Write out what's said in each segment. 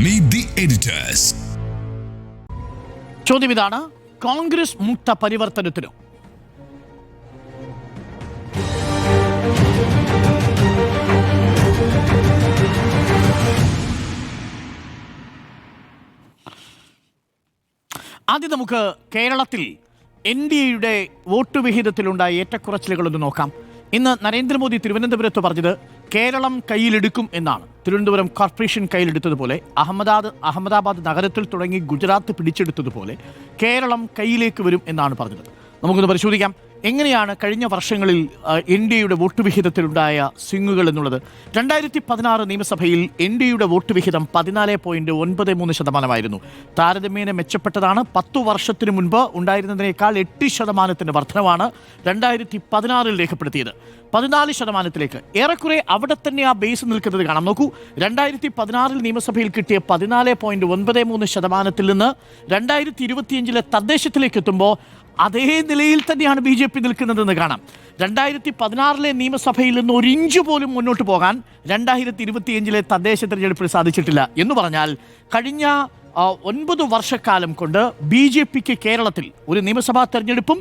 Meet the editors. ചോദ്യം ഇതാണ്: കോൺഗ്രസ് മുക്ത പരിവർത്തനത്തിനോ? ആദ്യം നമുക്ക് കേരളത്തിൽ NDAയുടെ വോട്ട് വിഹിതത്തിലുണ്ടായ ഏറ്റക്കുറച്ചിലുകളൊന്ന് നോക്കാം. ഇന്ന് നരേന്ദ്രമോദി തിരുവനന്തപുരത്ത് പറഞ്ഞത് കേരളം കയ്യിലെടുക്കും എന്നാണ്. തിരുവനന്തപുരം കോർപ്പറേഷൻ കയ്യിലെടുത്തതുപോലെ, അഹമ്മദാബാദ് നഗരത്തിൽ തുടങ്ങി ഗുജറാത്ത് പിടിച്ചെടുത്തതുപോലെ കേരളം കയ്യിലേക്ക് വരും എന്നാണ് പറഞ്ഞത്. നമുക്കൊന്ന് പരിശോധിക്കാം എങ്ങനെയാണ് കഴിഞ്ഞ വർഷങ്ങളിൽ NDAയുടെ വോട്ട് വിഹിതത്തിലുണ്ടായ സ്വിങ്ങുകൾ എന്നുള്ളത്. 2016 നിയമസഭയിൽ NDAയുടെ വോട്ട് വിഹിതം 14.93%. താരതമ്യേന മെച്ചപ്പെട്ടതാണ്. 10 വർഷത്തിന് മുൻപ് ഉണ്ടായിരുന്നതിനേക്കാൾ 8% വർധനവാണ് 2016 രേഖപ്പെടുത്തിയത്. 14%-ലേക്ക് ഏറെക്കുറെ അവിടെ തന്നെ ആ ബേസ് നിൽക്കുന്നത് കാണാം. നോക്കൂ, 2016 നിയമസഭയിൽ കിട്ടിയ 14.93% നിന്ന് 2025 തദ്ദേശത്തിലേക്ക് എത്തുമ്പോൾ അതേ നിലയിൽ തന്നെയാണ് BJP നിൽക്കുന്നതെന്ന് കാണാം. 2016 നിയമസഭയിൽ നിന്ന് ഒരു ഇഞ്ച് പോലും മുന്നോട്ട് പോകാൻ 2025 തദ്ദേശ തെരഞ്ഞെടുപ്പിൽ സാധിച്ചിട്ടില്ല. എന്ന് പറഞ്ഞാൽ കഴിഞ്ഞ 9 വർഷക്കാലം കൊണ്ട് BJPക്ക് കേരളത്തിൽ ഒരു നിയമസഭാ തെരഞ്ഞെടുപ്പും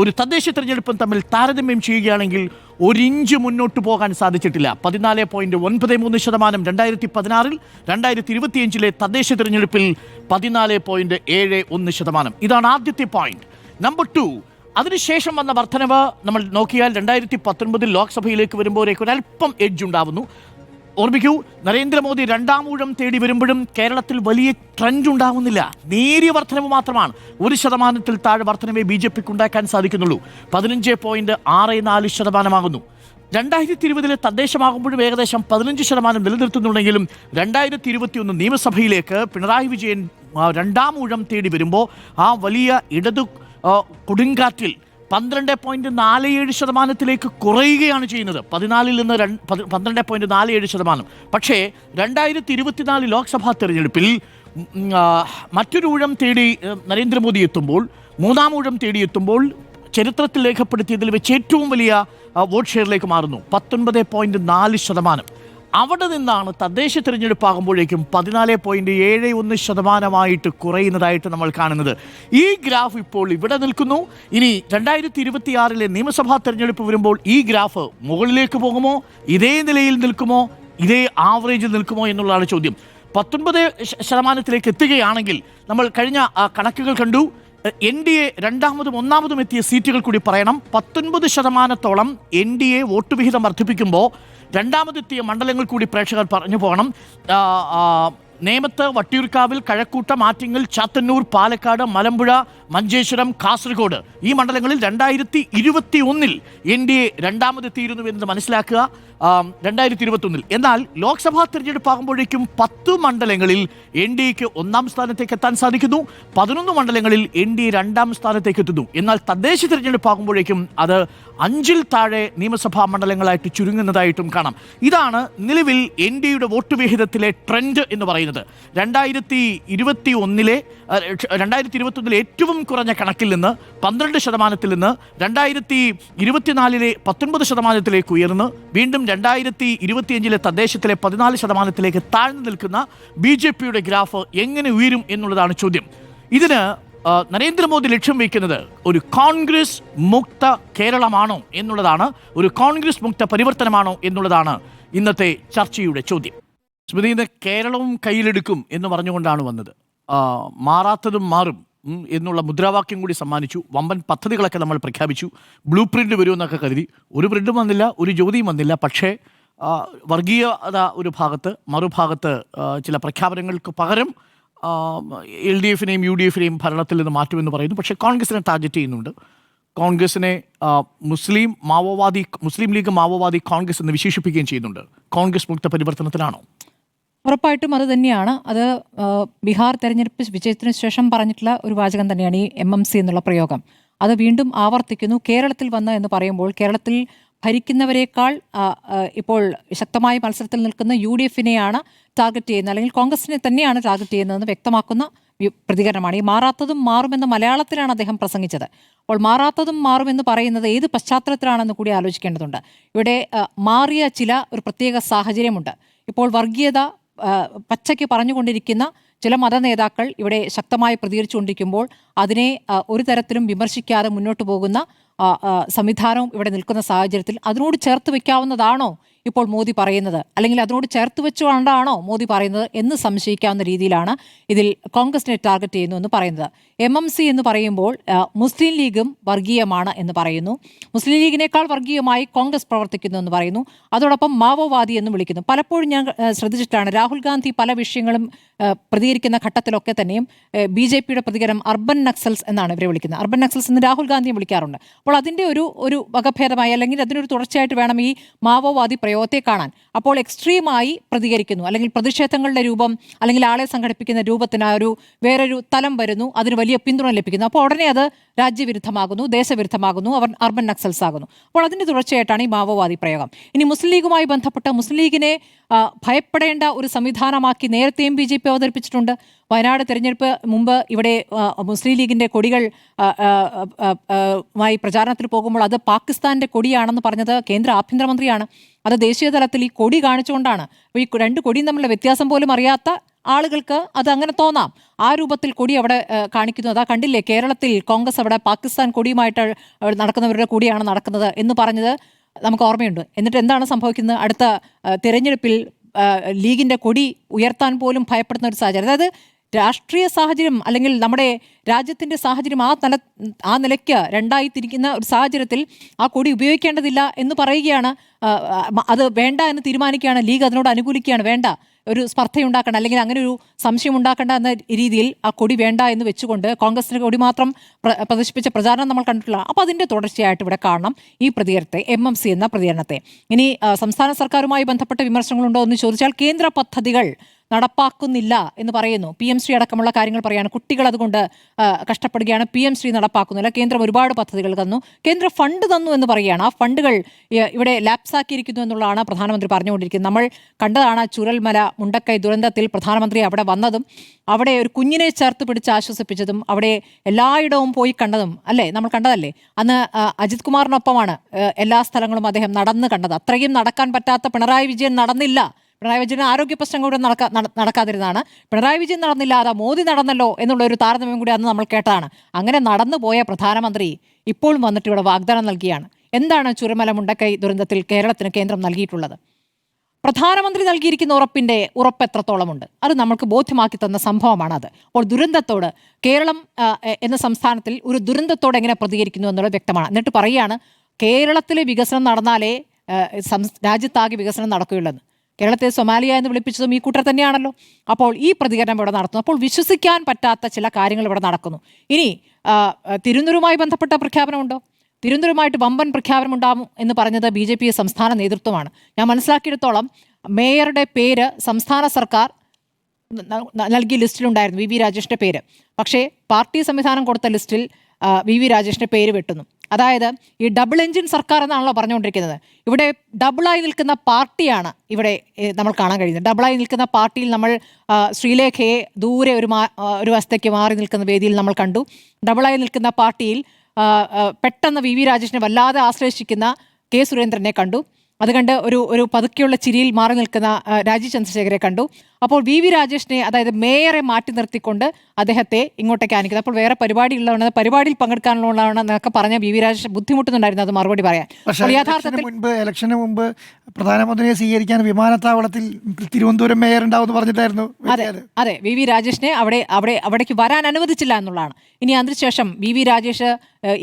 ഒരു തദ്ദേശ തെരഞ്ഞെടുപ്പും തമ്മിൽ താരതമ്യം ചെയ്യുകയാണെങ്കിൽ ഒരു ഇഞ്ച് മുന്നോട്ട് പോകാൻ സാധിച്ചിട്ടില്ല. 14.93% 2016, 2025 തദ്ദേശ തെരഞ്ഞെടുപ്പിൽ 14.71%. ഇതാണ് ആദ്യത്തെ പോയിന്റ്. നമ്പർ 2, അതിനുശേഷം വന്ന വർധനവ് നമ്മൾ നോക്കിയാൽ 2019 ലോക്സഭയിലേക്ക് വരുമ്പോഴേക്കും ഒരല്പം എഡ്ജ് ഉണ്ടാവുന്നു. ഓർമ്മിക്കൂ, നരേന്ദ്രമോദി രണ്ടാം ഊഴം തേടി വരുമ്പോഴും കേരളത്തിൽ വലിയ ട്രെൻഡ് ഉണ്ടാകുന്നില്ല. നേരിയ വർധനവ് മാത്രമാണ്. 1% താഴെ വർധനവേ BJPക്ക് ഉണ്ടാക്കാൻ സാധിക്കുന്നുള്ളൂ. 15.64% 2020 തദ്ദേശമാകുമ്പോഴും ഏകദേശം 15% നിലനിർത്തുന്നുണ്ടെങ്കിലും 2021 നിയമസഭയിലേക്ക് പിണറായി വിജയൻ രണ്ടാം ഊഴം തേടി വരുമ്പോൾ ആ വലിയ ഇടതു കൊടുങ്കാറ്റിൽ 12.47%-ലേക്ക് കുറയുകയാണ് ചെയ്യുന്നത്. 14 നിന്ന് 12.47%. പക്ഷേ 2024 ലോക്സഭാ തെരഞ്ഞെടുപ്പിൽ മറ്റൊരു ഊഴം തേടി നരേന്ദ്രമോദി എത്തുമ്പോൾ, മൂന്നാം ഊഴം തേടിയെത്തുമ്പോൾ ചരിത്രത്തിൽ രേഖപ്പെടുത്തിയതിൽ വെച്ച് ഏറ്റവും വലിയ വോട്ട് ഷെയറിലേക്ക് മാറുന്നു. 19.4%. അവിടെ നിന്നാണ് തദ്ദേശ തിരഞ്ഞെടുപ്പാകുമ്പോഴേക്കും 14.71% കുറയുന്നതായിട്ട് നമ്മൾ കാണുന്നത്. ഈ ഗ്രാഫ് ഇപ്പോൾ ഇവിടെ നിൽക്കുന്നു. ഇനി 2026 നിയമസഭാ തെരഞ്ഞെടുപ്പ് വരുമ്പോൾ ഈ ഗ്രാഫ് മുകളിലേക്ക് പോകുമോ, ഇതേ നിലയിൽ നിൽക്കുമോ, ഇതേ ആവറേജിൽ നിൽക്കുമോ എന്നുള്ളതാണ് ചോദ്യം. 19%-ലേക്ക് എത്തുകയാണെങ്കിൽ നമ്മൾ കഴിഞ്ഞ കണക്കുകൾ കണ്ടു. NDA രണ്ടാമതും ഒന്നാമതും എത്തിയ സീറ്റുകൾ കൂടി പറയണം. 19%-ഓളം NDA വോട്ട് വിഹിതം വർദ്ധിപ്പിക്കുമ്പോൾ രണ്ടാമതെത്തിയ മണ്ഡലങ്ങൾ കൂടി പ്രേക്ഷകർ പറഞ്ഞു പോകണം. നേമത്ത്, വട്ടിയൂർക്കാവിൽ, കഴക്കൂട്ടം, ആറ്റിങ്ങൽ, ചാത്തന്നൂർ, പാലക്കാട്, മലമ്പുഴ, മഞ്ചേശ്വരം, കാസർഗോഡ് ഈ മണ്ഡലങ്ങളിൽ 2021 NDA രണ്ടാമതെത്തിയിരുന്നു എന്ന് മനസ്സിലാക്കുക. 2021 എന്നാൽ ലോക്സഭാ തിരഞ്ഞെടുപ്പാകുമ്പോഴേക്കും 10 മണ്ഡലങ്ങളിൽ NDAക്ക് ഒന്നാം സ്ഥാനത്തേക്ക് എത്താൻ സാധിക്കുന്നു. 11 മണ്ഡലങ്ങളിൽ NDA രണ്ടാം സ്ഥാനത്തേക്ക് എത്തുന്നു. എന്നാൽ തദ്ദേശ തിരഞ്ഞെടുപ്പാകുമ്പോഴേക്കും അത് 5-ൽ താഴെ നിയമസഭാ മണ്ഡലങ്ങളായിട്ട് ചുരുങ്ങുന്നതായിട്ടും കാണാം. ഇതാണ് നിലവിൽ NDAയുടെ വോട്ട് വിഹിതത്തിലെ ട്രെൻഡ് എന്ന് പറയുന്നത്. 2021 ഏറ്റവും കുറഞ്ഞ കണക്കിൽ നിന്ന് 12%-ൽ നിന്ന് 2024 19%-ലേക്ക് ഉയർന്ന് വീണ്ടും 2025 തദ്ദേശത്തിലെ 14%-ലേക്ക് താഴ്ന്നു നിൽക്കുന്ന BJPയുടെ ഗ്രാഫ് എങ്ങനെ ഉയരും എന്നുള്ളതാണ് ചോദ്യം. ഇതിന് നരേന്ദ്രമോദി ലക്ഷ്യം വയ്ക്കുന്നത് ഒരു കോൺഗ്രസ് മുക്ത കേരളമാണോ എന്നുള്ളതാണ്, ഒരു കോൺഗ്രസ് മുക്ത പരിവർത്തനമാണോ എന്നുള്ളതാണ് ഇന്നത്തെ ചർച്ചയുടെ ചോദ്യം. സ്മൃതിയുടെ കേരളവും കയ്യിലെടുക്കും എന്ന് പറഞ്ഞുകൊണ്ടാണ് വന്നത്. മാറാത്തതും മാറും എന്നുള്ള മുദ്രാവാക്യം കൂടി സമ്മാനിച്ചു. വമ്പൻ പദ്ധതികളൊക്കെ നമ്മൾ പ്രഖ്യാപിച്ചു. ബ്ലൂ പ്രിൻ്റ് വരുമെന്നൊക്കെ കരുതി. ഒരു പ്രിൻ്റും വന്നില്ല, ഒരു ജ്യോതിയും വന്നില്ല. പക്ഷേ വർഗീയത ഒരു ഭാഗത്ത്, മറുഭാഗത്ത് ചില പ്രഖ്യാപനങ്ങൾക്ക് പകരം LDF-നെയും UDF-നെയും ഭരണത്തിൽ നിന്ന് മാറ്റുമെന്ന് പറയുന്നു. പക്ഷേ കോൺഗ്രസിനെ ടാർഗറ്റ് ചെയ്യുന്നുണ്ട്. കോൺഗ്രസിനെ മുസ്ലിം ലീഗ് മാവോവാദി കോൺഗ്രസ് എന്ന് വിശേഷിപ്പിക്കുകയും ചെയ്യുന്നുണ്ട്. കോൺഗ്രസ് മുക്ത പരിവർത്തനത്തിലാണോ? ഉറപ്പായിട്ടും അത് തന്നെയാണ്. അത് ബീഹാർ തെരഞ്ഞെടുപ്പ് വിജയത്തിന് ശേഷം പറഞ്ഞിട്ടുള്ള ഒരു വാചകം തന്നെയാണ് ഈ MMC എന്നുള്ള പ്രയോഗം. അത് വീണ്ടും ആവർത്തിക്കുന്നു. കേരളത്തിൽ വന്ന് എന്ന് പറയുമ്പോൾ കേരളത്തിൽ ഭരിക്കുന്നവരെക്കാൾ ഇപ്പോൾ ശക്തമായ മത്സരത്തിൽ നിൽക്കുന്ന UDF-നെയാണ് ടാർഗറ്റ് ചെയ്യുന്നത്, അല്ലെങ്കിൽ കോൺഗ്രസിനെ തന്നെയാണ് ടാർഗറ്റ് ചെയ്യുന്നതെന്ന് വ്യക്തമാക്കുന്ന പ്രതികരണമാണ്. ഈ മാറാത്തതും മാറുമെന്ന് മലയാളത്തിലാണ് അദ്ദേഹം പ്രസംഗിച്ചത്. അപ്പോൾ മാറാത്തതും മാറുമെന്ന് പറയുന്നത് ഏത് പശ്ചാത്തലത്തിലാണെന്ന് കൂടി ആലോചിക്കേണ്ടതുണ്ട്. ഇവിടെ മാറിയ ഒരു പ്രത്യേക സാഹചര്യമുണ്ട്. ഇപ്പോൾ വർഗീയത പച്ചയ്ക്ക് പറഞ്ഞുകൊണ്ടിരിക്കുന്ന ചില മതനേതാക്കൾ ഇവിടെ ശക്തമായി പ്രതികരിച്ചുകൊണ്ടിരിക്കുമ്പോൾ അതിനെ ഒരു തരത്തിലും വിമർശിക്കാതെ മുന്നോട്ട് പോകുന്ന സംവിധാനവും ഇവിടെ നിൽക്കുന്ന സാഹചര്യത്തിൽ അതിനോട് ചേർത്ത് വെക്കാവുന്നതാണോ ഇപ്പോൾ മോദി പറയുന്നത്, അല്ലെങ്കിൽ അതിനോട് ചേർത്ത് വെച്ചുകൊണ്ടാണോ മോദി പറയുന്നത് എന്ന് സംശയിക്കാവുന്ന രീതിയിലാണ് ഇതിൽ കോൺഗ്രസിനെ ടാർഗറ്റ് ചെയ്യുന്നു എന്ന് പറയുന്നത്. MMC എന്ന് പറയുമ്പോൾ മുസ്ലിം ലീഗും വർഗീയമാണ് എന്ന് പറയുന്നു. മുസ്ലിം ലീഗിനേക്കാൾ വർഗീയമായി കോൺഗ്രസ് പ്രവർത്തിക്കുന്നു എന്ന് പറയുന്നു. അതോടൊപ്പം മാവോവാദി എന്ന് വിളിക്കുന്നു. പലപ്പോഴും ഞാൻ ശ്രദ്ധിച്ചിട്ടാണ് രാഹുൽ ഗാന്ധി പല വിഷയങ്ങളും പ്രതികരിക്കുന്ന ഘട്ടത്തിലൊക്കെ തന്നെയും BJPയുടെ പ്രതികരണം അർബൻ നക്സൽസ് എന്നാണ് ഇവരെ വിളിക്കുന്നത്. അർബൻ നക്സൽസ് എന്ന് രാഹുൽ ഗാന്ധിയെ വിളിക്കാറുണ്ട്. അപ്പോൾ അതിൻ്റെ ഒരു വകഭേദമായി അല്ലെങ്കിൽ അതിനൊരു തുടർച്ചയായിട്ട് വേണം ഈ മാവോവാദി പ്രയോഗത്തെ കാണാൻ. അപ്പോൾ എക്സ്ട്രീമായി പ്രതികരിക്കുന്നു, അല്ലെങ്കിൽ പ്രതിഷേധങ്ങളുടെ രൂപം അല്ലെങ്കിൽ ആളെ സംഘടിപ്പിക്കുന്ന രൂപത്തിന് ഒരു വേറൊരു തലം വരുന്നു, അതിന് വലിയ പിന്തുണ ലഭിക്കുന്നു. അപ്പോൾ ഉടനെ അത് രാജ്യവിരുദ്ധമാകുന്നു, ദേശവിരുദ്ധമാകുന്നു, അവർ അർബൻ നക്സൽസ് ആകുന്നു. അപ്പോൾ അതിൻ്റെ തുടർച്ചയായിട്ടാണ് ഈ മാവോവാദി പ്രയോഗം. ഇനി മുസ്ലിം ലീഗുമായി ബന്ധപ്പെട്ട് മുസ്ലിം ലീഗിനെ ഭയപ്പെടേണ്ട ഒരു സംവിധാനമാക്കി നേരത്തെയും BJP അവതരിപ്പിച്ചിട്ടുണ്ട്. വയനാട് തെരഞ്ഞെടുപ്പ് മുമ്പ് ഇവിടെ മുസ്ലിം ലീഗിൻ്റെ കൊടികൾ മായി പ്രചാരണത്തിൽ പോകുമ്പോൾ അത് പാകിസ്ഥാൻ്റെ കൊടിയാണെന്ന് പറഞ്ഞത് കേന്ദ്ര ആഭ്യന്തരമന്ത്രിയാണ്. അത് ദേശീയ തലത്തിൽ ഈ കൊടി കാണിച്ചുകൊണ്ടാണ്. അപ്പോൾ ഈ രണ്ട് കൊടിയും തമ്മിലുള്ള വ്യത്യാസം പോലും അറിയാത്ത ആളുകൾക്ക് അത് അങ്ങനെ തോന്നാം. ആ രൂപത്തിൽ കൊടി അവിടെ കാണിക്കുന്നു. അതാ കണ്ടില്ലേ, കേരളത്തിൽ കോൺഗ്രസ് അവിടെ പാകിസ്ഥാൻ കൊടിയുമായിട്ട് നടക്കുന്നവരുടെ കൂടിയാണ് നടക്കുന്നത് എന്ന് പറഞ്ഞത് നമുക്ക് ഓർമ്മയുണ്ട്. എന്നിട്ട് എന്താണ് സംഭവിക്കുന്നത്? അടുത്ത തിരഞ്ഞെടുപ്പിൽ ലീഗിൻ്റെ കൊടി ഉയർത്താൻ പോലും ഭയപ്പെടുന്ന ഒരു സാഹചര്യം. അതായത് രാഷ്ട്രീയ സാഹചര്യം അല്ലെങ്കിൽ നമ്മുടെ രാജ്യത്തിൻ്റെ സാഹചര്യം ആ നിലയ്ക്ക് രണ്ടായി തിരിക്കുന്ന ഒരു സാഹചര്യത്തിൽ ആ കൊടി ഉപയോഗിക്കേണ്ടതില്ല എന്ന് പറയുകയാണ്. അത് വേണ്ട എന്ന് തീരുമാനിക്കുകയാണ്. ലീഗ് അതിനോട് അനുകൂലിക്കുകയാണ്. വേണ്ട, ഒരു സ്പർദ്ധയുണ്ടാക്കണം അല്ലെങ്കിൽ അങ്ങനെ ഒരു സംശയം ഉണ്ടാക്കേണ്ട എന്ന രീതിയിൽ ആ കൊടി വേണ്ട എന്ന് വെച്ചുകൊണ്ട് കോൺഗ്രസിൻ്റെ കൊടി മാത്രം പ്രദർശിപ്പിച്ച പ്രചാരണം നമ്മൾ കണ്ടിട്ടില്ല. അപ്പോൾ അതിൻ്റെ തുടർച്ചയായിട്ട് ഇവിടെ കാണണം ഈ പ്രതികരണത്തെ, MMC എന്ന പ്രതികരണത്തെ. ഇനി സംസ്ഥാന സർക്കാരുമായി ബന്ധപ്പെട്ട വിമർശനങ്ങളുണ്ടോ എന്ന് ചോദിച്ചാൽ കേന്ദ്ര പദ്ധതികൾ നടപ്പാക്കുന്നില്ല എന്ന് പറയുന്നു. PM-ശ്രീ അടക്കമുള്ള കാര്യങ്ങൾ പറയാണ്. കുട്ടികൾ അതുകൊണ്ട് കഷ്ടപ്പെടുകയാണ്. PM-ശ്രീ നടപ്പാക്കുന്നില്ല. കേന്ദ്രം ഒരുപാട് പദ്ധതികൾ തന്നു, കേന്ദ്ര ഫണ്ട് തന്നു എന്ന് പറയുകയാണ്. ആ ഫണ്ടുകൾ ഇവിടെ ലാപ്സാക്കിയിരിക്കുന്നു എന്നുള്ളതാണ് പ്രധാനമന്ത്രി പറഞ്ഞുകൊണ്ടിരിക്കുന്നത്. നമ്മൾ കണ്ടതാണ് ചുരൽമല മുണ്ടക്കൈ ദുരന്തത്തിൽ പ്രധാനമന്ത്രി അവിടെ വന്നതും അവിടെ ഒരു കുഞ്ഞിനെ ചേർത്ത് പിടിച്ച് ആശ്വസിപ്പിച്ചതും അവിടെ എല്ലായിടവും പോയി കണ്ടതും അല്ലേ, നമ്മൾ കണ്ടതല്ലേ. അന്ന് അജിത് കുമാറിനൊപ്പമാണ് എല്ലാ സ്ഥലങ്ങളും അദ്ദേഹം നടന്ന് കണ്ടത്. അത്രയും നടക്കാൻ പറ്റാത്ത പിണറായി വിജയൻ നടന്നില്ല. പിണറായി വിജയന് ആരോഗ്യ പ്രശ്നം കൂടെ നടക്കാതിരുന്നതാണ്. പിണറായി വിജയൻ നടന്നില്ല, അതാ മോദി നടന്നല്ലോ എന്നുള്ള ഒരു താരതമ്യം കൂടി അന്ന് നമ്മൾ കേട്ടതാണ്. അങ്ങനെ നടന്നു പോയ പ്രധാനമന്ത്രി ഇപ്പോഴും വന്നിട്ട് ഇവിടെ വാഗ്ദാനം നൽകിയാണ്. എന്താണ് ചുരമല മുണ്ടക്കൈ ദുരന്തത്തിൽ കേരളത്തിന് കേന്ദ്രം നൽകിയിട്ടുള്ളത്? പ്രധാനമന്ത്രി നൽകിയിരിക്കുന്ന ഉറപ്പ് എത്രത്തോളമുണ്ട് അത് നമുക്ക് ബോധ്യമാക്കി തന്ന സംഭവമാണത്. അപ്പോൾ ദുരന്തത്തോട് കേരളം എന്ന സംസ്ഥാനത്തിൽ ഒരു ദുരന്തത്തോട് എങ്ങനെ പ്രതികരിക്കുന്നു എന്നുള്ളത് വ്യക്തമാണ്. എന്നിട്ട് പറയുകയാണ് കേരളത്തിലെ വികസനം നടന്നാലേ രാജ്യത്താകെ വികസനം നടക്കുകയുള്ളൂ. കേരളത്തെ സൊമാലിയ എന്ന് വിളിപ്പിച്ചതും ഈ കൂട്ടർ തന്നെയാണല്ലോ. അപ്പോൾ ഈ പ്രതികരണം ഇവിടെ നടത്തുന്നു. അപ്പോൾ വിശ്വസിക്കാൻ പറ്റാത്ത ചില കാര്യങ്ങൾ ഇവിടെ നടക്കുന്നു. ഇനി തിരുവനന്തപുരവുമായി ബന്ധപ്പെട്ട പ്രഖ്യാപനമുണ്ടോ? തിരുവനന്തപുരമായിട്ട് വമ്പൻ പ്രഖ്യാപനം ഉണ്ടാകും എന്ന് പറഞ്ഞത് BJP സംസ്ഥാന നേതൃത്വമാണ്. ഞാൻ മനസ്സിലാക്കിയെടുത്തോളം മേയറുടെ പേര് സംസ്ഥാന സർക്കാർ നൽകിയ ലിസ്റ്റിലുണ്ടായിരുന്നു, VV രാജേഷിൻ്റെ പേര്. പക്ഷേ പാർട്ടി സംവിധാനം കൊടുത്ത ലിസ്റ്റിൽ VV രാജേഷിൻ്റെ പേര് വെട്ടുന്നു. അതായത് ഈ ഡബിൾ എൻജിൻ സർക്കാർ എന്നാണല്ലോ പറഞ്ഞുകൊണ്ടിരിക്കുന്നത്. ഇവിടെ ഡബിളായി നിൽക്കുന്ന പാർട്ടിയാണ് ഇവിടെ നമ്മൾ കാണാൻ കഴിയുന്നത്. ഡബിളായി നിൽക്കുന്ന പാർട്ടിയിൽ നമ്മൾ ശ്രീലേഖയെ ദൂരെ ഒരു വശത്തേക്ക് മാറി നിൽക്കുന്ന വേദിയിൽ നമ്മൾ കണ്ടു. ഡബിളായി നിൽക്കുന്ന പാർട്ടിയിൽ പെട്ടെന്ന് VV രാജേഷിനെ വല്ലാതെ ആശ്രയിച്ചിരിക്കുന്ന K സുരേന്ദ്രനെ കണ്ടു. അത് കണ്ട് ഒരു പതുക്കെയുള്ള ചിരിയിൽ മാറി നിൽക്കുന്ന രാജീവ് ചന്ദ്രശേഖരെ കണ്ടു. അപ്പോൾ VV രാജേഷിനെ, അതായത് മേയറെ മാറ്റി നിർത്തിക്കൊണ്ട് അദ്ദേഹത്തെ ഇങ്ങോട്ടേക്ക് ആനിക്കുന്നത്. അപ്പോൾ വേറെ പരിപാടി ഉള്ളതാണ്, പരിപാടിയിൽ പങ്കെടുക്കാനുള്ളതാണ് എന്നൊക്കെ പറഞ്ഞ VV രാജേഷ് ബുദ്ധിമുട്ടുന്നുണ്ടായിരുന്നു അത് മറുപടി പറയാൻ. ഇലക്ഷന് മുമ്പ് പ്രധാനമന്ത്രിയെ സ്വീകരിക്കാൻ വിമാനത്താവളത്തിൽ തിരുവനന്തപുരം മേയർ ഉണ്ടാവുമെന്ന് പറഞ്ഞിട്ടായിരുന്നു. അതെ, VV രാജേഷിനെ അവിടേക്ക് വരാൻ അനുവദിച്ചില്ല എന്നുള്ളതാണ്. ഇനി അതിനുശേഷം VV രാജേഷ്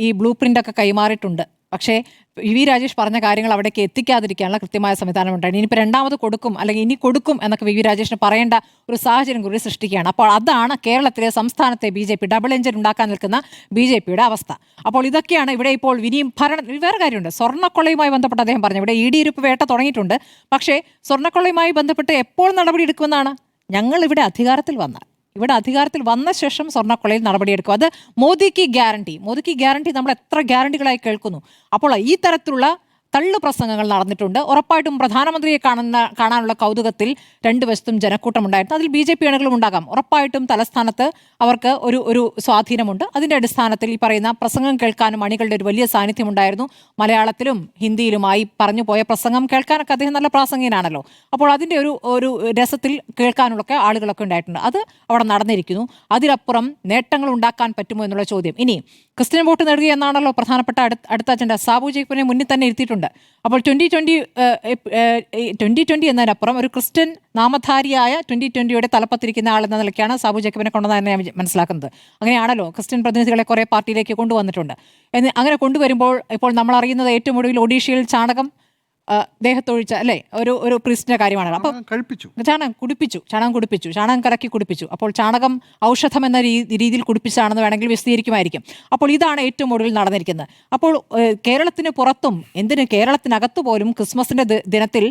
ഈ ബ്ലൂ പ്രിന്റ് ഒക്കെ കൈമാറിയിട്ടുണ്ട്. പക്ഷേ VV രാജേഷ് പറഞ്ഞ കാര്യങ്ങൾ അവിടേക്ക് എത്തിക്കാതിരിക്കാനുള്ള കൃത്യമായ സംവിധാനം ഉണ്ടായിരുന്നു. ഇനിയിപ്പോൾ രണ്ടാമത് കൊടുക്കും അല്ലെങ്കിൽ ഇനി കൊടുക്കും എന്നൊക്കെ VV രാജേഷിന് പറയേണ്ട ഒരു സാഹചര്യം കൂടി സൃഷ്ടിക്കുകയാണ്. അപ്പോൾ അതാണ് കേരളത്തിലെ സംസ്ഥാനത്തെ BJP ഡബിൾ എഞ്ചിൻ ഉണ്ടാക്കാൻ നിൽക്കുന്ന BJPയുടെ അവസ്ഥ. അപ്പോൾ ഇതൊക്കെയാണ് ഇവിടെ ഇപ്പോൾ വേറെ കാര്യമുണ്ട്. സ്വർണ്ണക്കൊള്ളയുമായി ബന്ധപ്പെട്ട് അദ്ദേഹം പറഞ്ഞു ഇവിടെ ED ഇരുപ്പ് വേട്ട തുടങ്ങിയിട്ടുണ്ട്. പക്ഷേ സ്വർണ്ണക്കൊള്ളയുമായി ബന്ധപ്പെട്ട് എപ്പോൾ നടപടി എടുക്കുമെന്നാണ്? ഞങ്ങൾ ഇവിടെ അധികാരത്തിൽ വന്ന ശേഷം സ്വർണ്ണക്കൊള്ളയിൽ നടപടിയെടുക്കും. അത് മോദിക്ക് ഗ്യാരണ്ടി നമ്മൾ എത്ര ഗ്യാരണ്ടികളായി കേൾക്കുന്നു. അപ്പോൾ ഈ തരത്തിലുള്ള തള്ളു പ്രസംഗങ്ങൾ നടന്നിട്ടുണ്ട്. ഉറപ്പായിട്ടും പ്രധാനമന്ത്രിയെ കാണാനുള്ള കൗതുകത്തിൽ രണ്ടു വശത്തും ജനക്കൂട്ടമുണ്ടായിരുന്നു. അതിൽ BJP അണികളും ഉണ്ടാകാം. ഉറപ്പായിട്ടും തലസ്ഥാനത്ത് അവർക്ക് ഒരു സ്വാധീനമുണ്ട്. അതിന്റെ അടിസ്ഥാനത്തിൽ ഈ പറയുന്ന പ്രസംഗം കേൾക്കാനും അണികളുടെ ഒരു വലിയ സാന്നിധ്യമുണ്ടായിരുന്നു. മലയാളത്തിലും ഹിന്ദിയിലുമായി പറഞ്ഞു പോയ പ്രസംഗം കേൾക്കാനൊക്കെ അദ്ദേഹം നല്ല പ്രാസംഗികനാണല്ലോ. അപ്പോൾ അതിന്റെ ഒരു രസത്തിൽ കേൾക്കാനുള്ളൊക്കെ ആളുകളൊക്കെ ഉണ്ടായിട്ടുണ്ട്. അത് അവിടെ നടന്നിരിക്കുന്നു. അതിലപ്പുറം നേട്ടങ്ങൾ ഉണ്ടാക്കാൻ പറ്റുമോ എന്നുള്ള ചോദ്യം. ഇനി ക്രിസ്ത്യൻ വോട്ട് നേടുക എന്നാണല്ലോ പ്രധാനപ്പെട്ട അടുത്ത അജണ്ട. സാബു ജേക്കബിനെ മുന്നിൽ തന്നെ ഇരുത്തിയിട്ടുണ്ട്. അപ്പോൾ 2020 എന്നതിനപ്പുറം ഒരു ക്രിസ്ത്യൻ നാമധാരിയായ 2020യുടെ തലപ്പത്തിരിക്കുന്ന ആൾ എന്ന നിലയ്ക്കാണ് സാബു ജേക്കബിനെ കൊണ്ടുവന്നതെന്ന് ഞാൻ മനസ്സിലാക്കുന്നത്. അങ്ങനെയാണല്ലോ ക്രിസ്ത്യൻ പ്രതിനിധികളെ കുറേ പാർട്ടിയിലേക്ക് കൊണ്ടുവന്നിട്ടുണ്ട്. അങ്ങനെ കൊണ്ടുവരുമ്പോൾ ഇപ്പോൾ നമ്മൾ അറിയുന്നത് ഏറ്റവും ഒടുവിൽ ഒഡീഷയിൽ ചാണകം ദേഹത്തൊഴിച്ച അല്ലേ ഒരു പ്രീസ്റ്റിന്റെ കാര്യമാണല്ലോ. അപ്പോൾ ചാണകം കുടിപ്പിച്ചു, ചാണകം കലക്കി കുടിപ്പിച്ചു. അപ്പോൾ ചാണകം ഔഷധം എന്ന രീതിയിൽ കുടിപ്പിച്ചാണെന്ന് വേണമെങ്കിൽ വിശദീകരിക്കുമായിരിക്കും. അപ്പോൾ ഇതാണ് ഏറ്റവും ഒടുവിൽ നടന്നിരിക്കുന്നത്. അപ്പോൾ കേരളത്തിന് പുറത്തും കേരളത്തിനകത്തു പോലും ക്രിസ്മസിന്റെ ദിനത്തിൽ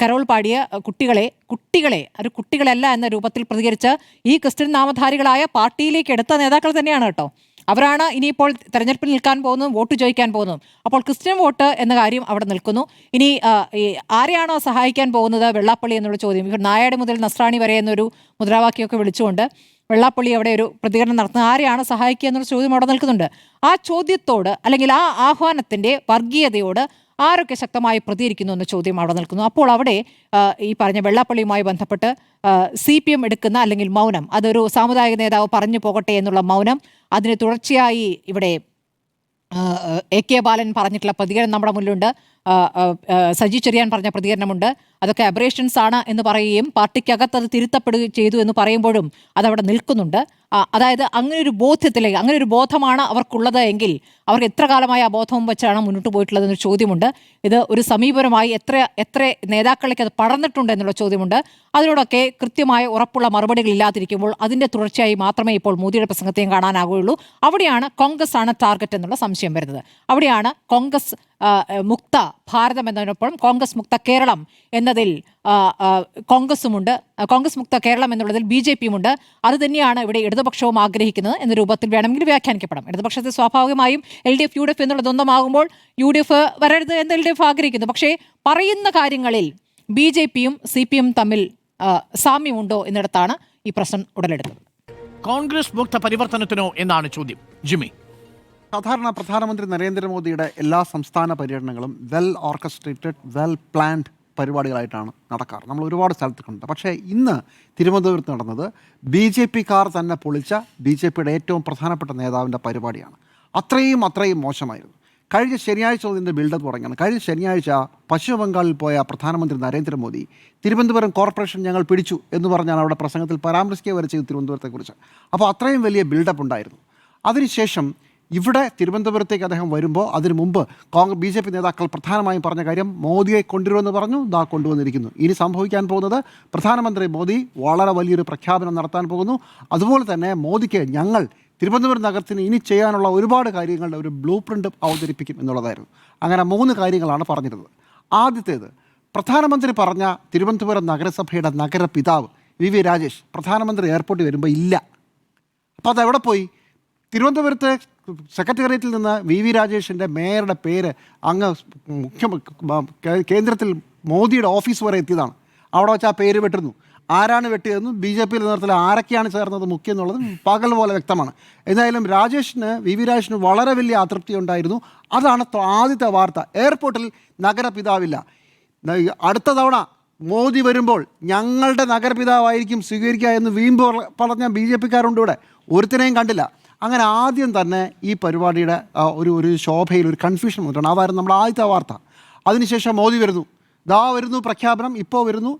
കരോൾ പാടിയ കുട്ടികളല്ല എന്ന രൂപത്തിൽ പ്രതികരിച്ച് ഈ ക്രിസ്ത്യൻ നാമധാരികളായ പാർട്ടിയിലേക്ക് എടുത്ത നേതാക്കൾ തന്നെയാണ് കേട്ടോ. അവരാണ് ഇനിയിപ്പോൾ തെരഞ്ഞെടുപ്പിൽ നിൽക്കാൻ പോകുന്നതും വോട്ട് ചോദിക്കാൻ പോകുന്നതും. അപ്പോൾ ക്രിസ്ത്യൻ വോട്ട് എന്ന കാര്യം അവിടെ നിൽക്കുന്നു. ഇനി ആരെയാണോ സഹായിക്കാൻ പോകുന്നത് വെള്ളാപ്പള്ളി എന്നുള്ള ചോദ്യം, ഇവർ നായാട് മുതൽ നസ്രാണി വരെ എന്നൊരു മുദ്രാവാക്യമൊക്കെ വിളിച്ചുകൊണ്ട് വെള്ളാപ്പള്ളി അവിടെ ഒരു പ്രതികരണം നടത്തുന്നത്, ആരെയാണ് സഹായിക്കുക എന്നുള്ള ചോദ്യം അവിടെ നിൽക്കുന്നുണ്ട്. ആ ചോദ്യത്തോട് അല്ലെങ്കിൽ ആ ആഹ്വാനത്തിൻ്റെ വർഗീയതയോട് ആരൊക്കെ ശക്തമായി പ്രതികരിക്കുന്നു എന്ന ചോദ്യം അവിടെ നിൽക്കുന്നു. അപ്പോൾ അവിടെ ഈ പറഞ്ഞ വെള്ളാപ്പള്ളിയുമായി ബന്ധപ്പെട്ട് CPM എടുക്കുന്ന അല്ലെങ്കിൽ മൗനം, അതൊരു സാമുദായിക നേതാവ് പറഞ്ഞു പോകട്ടെ എന്നുള്ള മൗനം, അതിന് തുടർച്ചയായി ഇവിടെ AK ബാലൻ പറഞ്ഞിട്ടുള്ള പ്രതികരണം നമ്മുടെ മുന്നിലുണ്ട്. സജി ചെറിയാൻ പറഞ്ഞ പ്രതികരണമുണ്ട്. അതൊക്കെ അബ്രേഷൻസ് ആണ് എന്ന് പറയുകയും പാർട്ടിക്കകത്ത് അത് തിരുത്തപ്പെടുകയും ചെയ്തു എന്ന് പറയുമ്പോഴും അതവിടെ നിൽക്കുന്നുണ്ട്. അതായത് അങ്ങനെ ഒരു ബോധമാണ് അവർക്കുള്ളത് എങ്കിൽ അവർക്ക് എത്ര കാലമായി ആ ബോധവും വെച്ചാണ് മുന്നോട്ട് പോയിട്ടുള്ളതെന്നൊരു ചോദ്യമുണ്ട്. ഇത് ഒരു സമീപനമായി എത്ര നേതാക്കളിലേക്ക് അത് പടർന്നിട്ടുണ്ട് എന്നുള്ള ചോദ്യമുണ്ട്. അതിനോടൊക്കെ കൃത്യമായ ഉറപ്പുള്ള മറുപടികൾ ഇല്ലാതിരിക്കുമ്പോൾ അതിൻ്റെ തുടർച്ചയായി മാത്രമേ ഇപ്പോൾ മോദിയുടെ പ്രസംഗത്തെയും കാണാനാകുകയുള്ളൂ. അവിടെയാണ് കോൺഗ്രസ് ആണ് ടാർഗറ്റ് എന്നുള്ള സംശയം വരുന്നത്. അവിടെയാണ് കോൺഗ്രസ് മുക്ത ഭാരതം എന്നതിനൊപ്പം കോൺഗ്രസ് മുക്ത കേരളം എന്നതിൽ കോൺഗ്രസുമുണ്ട്, കോൺഗ്രസ് മുക്ത കേരളം എന്നുള്ളതിൽ BJPയുമുണ്ട്. അത് തന്നെയാണ് ഇവിടെ ഇടതുപക്ഷവും ആഗ്രഹിക്കുന്നത് എന്ന രൂപത്തിൽ വേണമെങ്കിൽ വ്യാഖ്യാനിക്കപ്പെടാം. ഇടതുപക്ഷത്തെ സ്വാഭാവികമായും LDF UDF എന്നുള്ളതൊന്നമാകുമ്പോൾ UDF വരരുത് എന്ന് LDF ആഗ്രഹിക്കുന്നു. പക്ഷേ പറയുന്ന കാര്യങ്ങളിൽ BJPയും CPM തമ്മിൽ സാമ്യമുണ്ടോ എന്നിടത്താണ് ഈ പ്രശ്നം ഉടലെടുക്കുന്നത്. കോൺഗ്രസ് മുക്ത പരിവർത്തനത്തിനോ എന്നാണ് ചോദ്യം. ജിമ്മി, സാധാരണ പ്രധാനമന്ത്രി നരേന്ദ്രമോദിയുടെ എല്ലാ സംസ്ഥാന പര്യടനങ്ങളും വെൽ ഓർക്കസ്ട്രേറ്റഡ്, വെൽ പ്ലാൻഡ് പരിപാടികളായിട്ടാണ് നടക്കാറ്. നമ്മൾ ഒരുപാട് സ്ഥലത്ത് കണ്ടത്. പക്ഷേ ഇന്ന് തിരുവനന്തപുരത്ത് നടന്നത് BJPക്കാർ തന്നെ പൊളിച്ച BJPയുടെ ഏറ്റവും പ്രധാനപ്പെട്ട നേതാവിൻ്റെ പരിപാടിയാണ്. അത്രയും മോശമായിരുന്നു. കഴിഞ്ഞ ശനിയാഴ്ച ഇതിൻ്റെ ബിൽഡപ്പ് തുടങ്ങിയാണ്. കഴിഞ്ഞ ശനിയാഴ്ച പശ്ചിമ ബംഗാളിൽ പോയ പ്രധാനമന്ത്രി നരേന്ദ്രമോദി തിരുവനന്തപുരം കോർപ്പറേഷൻ ഞങ്ങൾ പിടിച്ചു എന്ന് പറഞ്ഞാണ് അവിടെ പ്രസംഗത്തിൽ പരാമർശിക്കുക വരെ ചെയ്തു തിരുവനന്തപുരത്തെക്കുറിച്ച്. അപ്പോൾ അത്രയും വലിയ ബിൽഡപ്പ് ഉണ്ടായിരുന്നു. അതിനുശേഷം ഇവിടെ തിരുവനന്തപുരത്തേക്ക് അദ്ദേഹം വരുമ്പോൾ അതിനു മുമ്പ് BJP നേതാക്കൾ പ്രധാനമായും പറഞ്ഞ കാര്യം മോദിയെ കൊണ്ടുവരുമെന്ന് പറഞ്ഞു. കൊണ്ടുവന്നിരിക്കുന്നു. ഇനി സംഭവിക്കാൻ പോകുന്നത് പ്രധാനമന്ത്രി മോദി വളരെ വലിയൊരു പ്രഖ്യാപനം നടത്താൻ പോകുന്നു. അതുപോലെ തന്നെ മോദിക്ക് ഞങ്ങൾ തിരുവനന്തപുരം നഗരത്തിന് ഇനി ചെയ്യാനുള്ള ഒരുപാട് കാര്യങ്ങളുടെ ഒരു ബ്ലൂ പ്രിൻ്റ് അവതരിപ്പിക്കും എന്നുള്ളതായിരുന്നു. അങ്ങനെ 3 കാര്യങ്ങളാണ് പറഞ്ഞിരുന്നത്. ആദ്യത്തേത്, പ്രധാനമന്ത്രി പറഞ്ഞ തിരുവനന്തപുരം നഗരസഭയുടെ നഗരപിതാവ് VV രാജേഷ് പ്രധാനമന്ത്രി എയർപോർട്ടിൽ വരുമ്പോൾ ഇല്ല. അപ്പോൾ അതെവിടെ പോയി? തിരുവനന്തപുരത്തെ സെക്രട്ടേറിയറ്റിൽ നിന്ന് VV രാജേഷിൻ്റെ മേയറുടെ പേര് അങ്ങ് കേന്ദ്രത്തിൽ മോദിയുടെ ഓഫീസ് വരെ എത്തിയതാണ്. അവിടെ വെച്ച് ആ പേര് വെട്ടിരുന്നു. ആരാണ് വെട്ടിയതെന്നും BJPയിൽ നേതൃത്വത്തിൽ ആരൊക്കെയാണ് ചേർന്നത് മുഖ്യം എന്നുള്ളതും പകൽ പോലെ വ്യക്തമാണ്. എന്തായാലും VV രാജേഷിന് വളരെ വലിയ അതൃപ്തി ഉണ്ടായിരുന്നു. അതാണ് ആദ്യത്തെ വാർത്ത. എയർപോർട്ടിൽ നഗരപിതാവില്ല. അടുത്ത തവണ മോദി വരുമ്പോൾ ഞങ്ങളുടെ നഗരപിതാവായിരിക്കും സ്വീകരിക്കുക എന്ന് വീണ്ടും പറഞ്ഞ BJPക്കാരുണ്ട് ഇവിടെ. ഒരുത്തിനെയും കണ്ടില്ല. അങ്ങനെ ആദ്യം തന്നെ ഈ പരിപാടിയുടെ ഒരു ശോഭയിൽ ഒരു കൺഫ്യൂഷൻ വന്നിട്ടുണ്ട്. അതായിരുന്നു നമ്മുടെ ആദ്യത്തെ വാർത്ത. അതിനുശേഷം മോദി വരുന്നു, വരുന്നു പ്രഖ്യാപനം, ഇപ്പോൾ വരുന്നു.